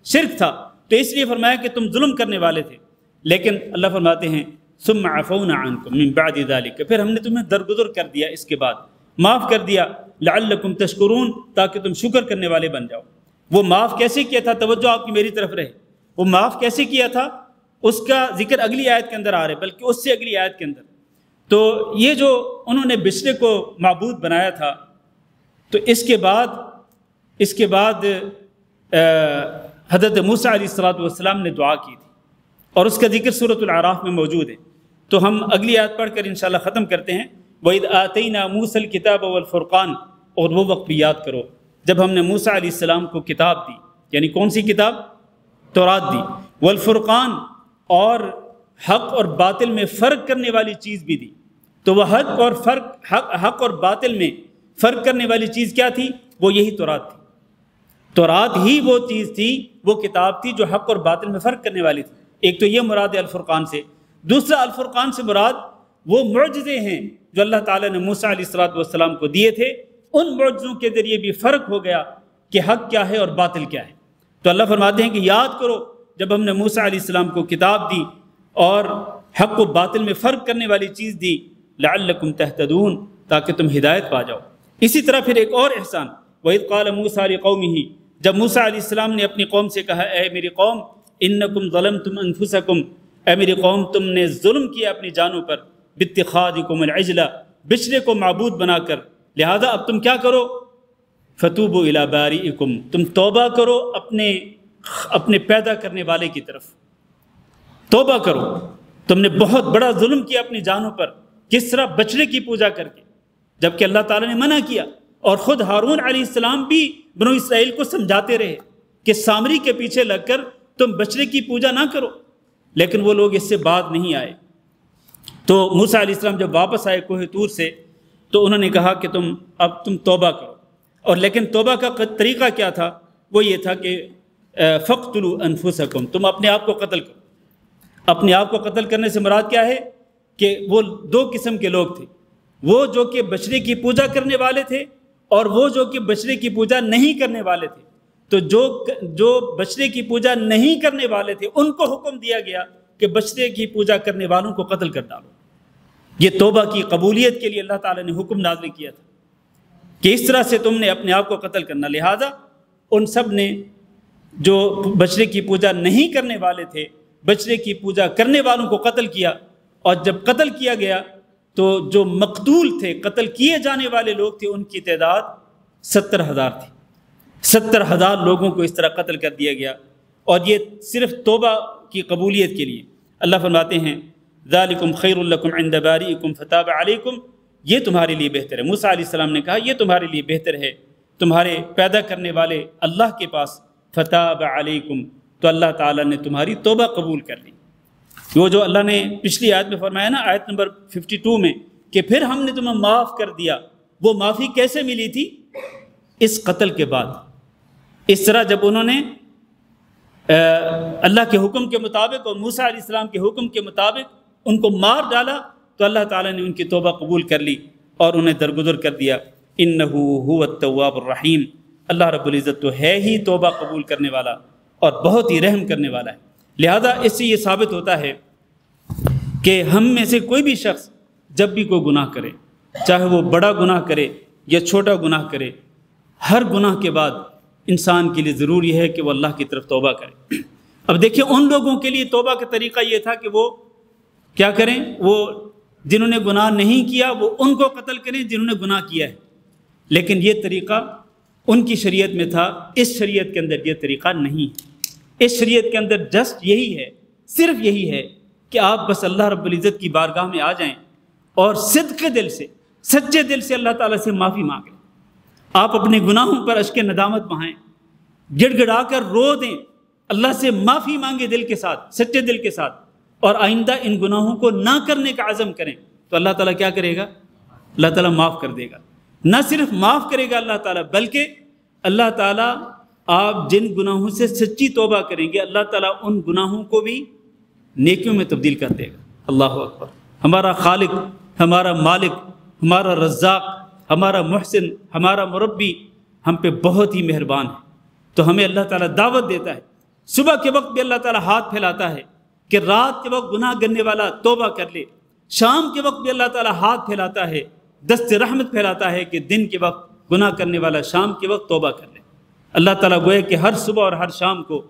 شرک تھا، تو اس لیے فرمایا کہ تم ظلم کرنے والے تھے۔ لیکن اللہ فرماتے ہیں ثُمَّ عَفَوْنَا عَنْكُمْ مِنْ بَعْدِ ذَلِكَ، پھر ہم نے تمہیں درگزر کر دیا، اس کے بعد معاف کر دیا، لَعَلَّكُمْ تَشْكُرُونَ، تاکہ تم شکر کرنے والے بن جاؤ۔ وہ معاف کیسے کیا تھا؟ توجہ آپ کی میری طرف رہے، وہ معاف کیسے کیا تھا اس کا ذکر اگلی آیت کے اندر آ رہا ہے، بلکہ اس سے اگلی آیت کے اندر۔ تو یہ جو انہوں نے بچڑے کو معبود بنایا تھا، تو اس کے بعد حضرت موسیٰ علیہ السلام نے دعا کی تھی، اور اس کا ذکر سورۃ الاعراف میں موجود ہے۔ تو ہم اگلی آیت پڑھ کر انشاءاللہ ختم کرتے ہیں۔ وَإِذْ آتَيْنَا مُوسَى الْكِتَابَ وَالْفُرْقَانَ، اور وہ وقت بھی یاد کرو جب ہم نے موسیٰ علیہ السلام کو کتاب دی، یعنی کون سی کتاب؟ تورات دی، والفرقان، اور حق اور باطل میں فرق کرنے والی چیز بھی دی۔ تو وہ حق اور باطل میں فرق کرنے والی چیز کیا تھی؟ وہ یہی تورات تھی۔ تورات ہی وہ چیز تھی، وہ کتاب تھی جو حق اور باطل میں فرق کرنے والی تھی۔ ایک تو یہ مراد ہے الفرقان سے، دوسرا الفرقان سے مراد وہ معجزے ہیں جو اللہ تعالیٰ نے موسیٰ علیہ السلام کو دیے تھے۔ ان معجزوں کے ذریعے بھی فرق ہو گیا کہ حق کیا ہے اور باطل کیا ہے۔ تو اللہ فرماتے ہیں کہ یاد کرو جب ہم نے موسیٰ علیہ السلام کو کتاب دی اور حق و باطل میں فرق کرنے والی چیز دی، لعلکم تہتدون، تاکہ تم ہدایت پا جاؤ۔ اسی طرح پھر ایک اور احسان، وَإِذْ قَالَ مُوسَىٰ لِقَوْمِهِ، جب موسیٰ علیہ السلام نے اپنی قوم سے کہا، اے میری قوم، انکم ظلمتم انفسکم، اے میری قوم تم نے ظلم کیا اپنی جانوں پر، باتخاذکم العجل، بچڑے کو معبود بنا کر، لہذا اب تم کیا کرو؟ فتوبوا الی بارئکم، تم توبہ کرو اپنے پیدا کرنے والے کی طرف، توبہ کرو۔ تم نے بہت بڑا ظلم کیا اپنی جانوں پر، کس طرح؟ بچڑے کی پوجا کر کے، جبکہ اللہ تعالیٰ نے منع کیا، اور خود ہارون علیہ السلام بھی بنو اسرائیل کو سمجھاتے رہے کہ سامری کے پیچھے لگ کر تم بچڑے کی پوجا نہ کرو، لیکن وہ لوگ اس سے باز نہیں آئے۔ تو موسیٰ علیہ السلام جب واپس آئے کوہ طور سے، تو انہوں نے کہا کہ اب تم توبہ کرو، اور لیکن توبہ کا طریقہ کیا تھا؟ وہ یہ تھا کہ فَاقْتُلُوا أَنفُسَكُمْ، تم اپنے آپ کو قتل کرو۔ اپنے آپ کو قتل کرنے سے مراد کیا ہے؟ کہ وہ دو قسم کے لوگ تھے، وہ جو کہ بچڑے کی پوجا کرنے والے تھے، اور وہ جو کہ بچڑے کی پوجا نہیں کرنے والے تھے۔ تو جو بچڑے کی پوجا نہیں کرنے والے تھے ان کو حکم دیا گیا کہ بچڑے کی پوجا کرنے والوں کو قتل کر ڈالو۔ یہ توبہ کی قبولیت کے لیے اللہ تعالیٰ نے حکم نازل کیا تھا کہ اس طرح سے تم نے اپنے آپ کو قتل کرنا۔ لہٰذا ان سب نے جو بچڑے کی پوجا نہیں کرنے والے تھے، بچڑے کی پوجا کرنے والوں کو قتل کیا، اور جب قتل کیا گیا تو جو مقتول تھے، قتل کیے جانے والے لوگ تھے، ان کی تعداد 70,000 تھی۔ 70,000 لوگوں کو اس طرح قتل کر دیا گیا، اور یہ صرف توبہ کی قبولیت کے لیے۔ اللہ فرماتے ہیں ذالکم خیر لکم عند بارئکم فتاب علیکم، یہ تمہارے لیے بہتر ہے۔ موسیٰ علیہ السلام نے کہا یہ تمہارے لیے بہتر ہے تمہارے پیدا کرنے والے اللہ کے پاس، فتاب علیکم، تو اللہ تعالیٰ نے تمہاری توبہ قبول کر لی۔ وہ جو اللہ نے پچھلی آیت میں فرمایا نا، آیت نمبر 52 میں، کہ پھر ہم نے تمہیں معاف کر دیا، وہ معافی کیسے ملی تھی؟ اس قتل کے بعد۔ اس طرح جب انہوں نے اللہ کے حکم کے مطابق اور موسیٰ علیہ السلام کے حکم کے مطابق ان کو مار ڈالا، تو اللہ تعالیٰ نے ان کی توبہ قبول کر لی اور انہیں درگزر کر دیا۔ انہو هو التواب الرحیم، اللہ رب العزت تو ہے ہی توبہ قبول کرنے والا اور بہت ہی رحم کرنے والا ہے۔ لہذا اس سے یہ ثابت ہوتا ہے کہ ہم میں سے کوئی بھی شخص جب بھی کوئی گناہ کرے، چاہے وہ بڑا گناہ کرے یا چھوٹا گناہ کرے، ہر گناہ کے بعد انسان کے لیے ضروری ہے کہ وہ اللہ کی طرف توبہ کرے۔ اب دیکھیں ان لوگوں کے لیے توبہ کا طریقہ یہ تھا کہ وہ کیا کریں؟ وہ جنہوں نے گناہ نہیں کیا وہ ان کو قتل کریں جنہوں نے گناہ کیا ہے، لیکن یہ طریقہ ان کی شریعت میں تھا، اس شریعت کے اندر یہ طریقہ نہیں ہے۔ اس شریعت کے اندر جسٹ یہی ہے، صرف یہی ہے کہ آپ بس اللہ رب العزت کی بارگاہ میں آ جائیں اور صدق دل سے، سچے دل سے اللہ تعالیٰ سے معافی مانگیں۔ آپ اپنے گناہوں پر اشک ندامت بہائیں، گڑ گڑا کر رو دیں، اللہ سے معافی مانگیں دل کے ساتھ، سچے دل کے ساتھ، اور آئندہ ان گناہوں کو نہ کرنے کا عزم کریں، تو اللہ تعالیٰ کیا کرے گا؟ اللہ تعالیٰ معاف کر دے گا۔ نہ صرف معاف کرے گا اللہ تعالیٰ، بلکہ اللہ تعالیٰ آپ جن گناہوں سے سچی توبہ کریں گے، اللہ تعالیٰ ان گناہوں کو بھی نیکیوں میں تبدیل کر دے گا۔ اللہ اکبر۔ ہمارا خالق، ہمارا مالک، ہمارا رزاق، ہمارا محسن، ہمارا مربی ہم پہ بہت ہی مہربان ہے۔ تو ہمیں اللہ تعالیٰ دعوت دیتا ہے، صبح کے وقت بھی اللہ تعالیٰ ہاتھ پھیلاتا ہے کہ رات کے وقت گناہ کرنے والا توبہ کر لے، شام کے وقت بھی اللہ تعالیٰ ہاتھ پھیلاتا ہے، دست رحمت پھیلاتا ہے کہ دن کے وقت گناہ کرنے والا شام کے وقت توبہ کر لے۔ اللہ تعالیٰ گویا کہ ہر صبح اور ہر شام کو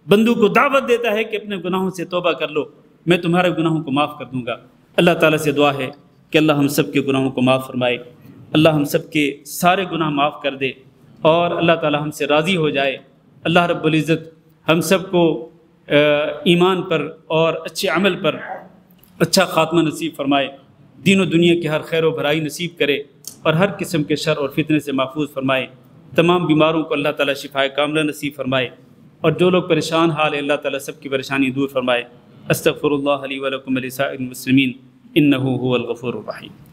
بندوں کو دعوت دیتا ہے کہ اپنے گناہوں سے توبہ کر لو، میں تمہارے گناہوں کو معاف کر دوں گا۔ اللہ تعالیٰ سے دعا ہے کہ اللہ ہم سب کے گناہوں کو معاف فرمائے، اللہ ہم سب کے سارے گناہ معاف کر دے، اور اللہ تعالیٰ ہم سے راضی ہو جائے۔ اللہ رب العزت ہم سب کو ایمان پر اور اچھے عمل پر اچھا خاتمہ نصیب فرمائے، دین و دنیا کی ہر خیر و بھلائی نصیب کرے اور ہر قسم کے شر اور فتنے سے محفوظ فرمائے، تمام بیماروں کو اللہ تعالیٰ شفائے کاملہ نصیب فرمائے، اور جو لوگ پریشان حال ہے اللہ تعالیٰ سب کی پریشانی دور فرمائے۔ استغفر اللہ لی و لکم ولسائر المسلمین انہ هو الغفور الرحیم۔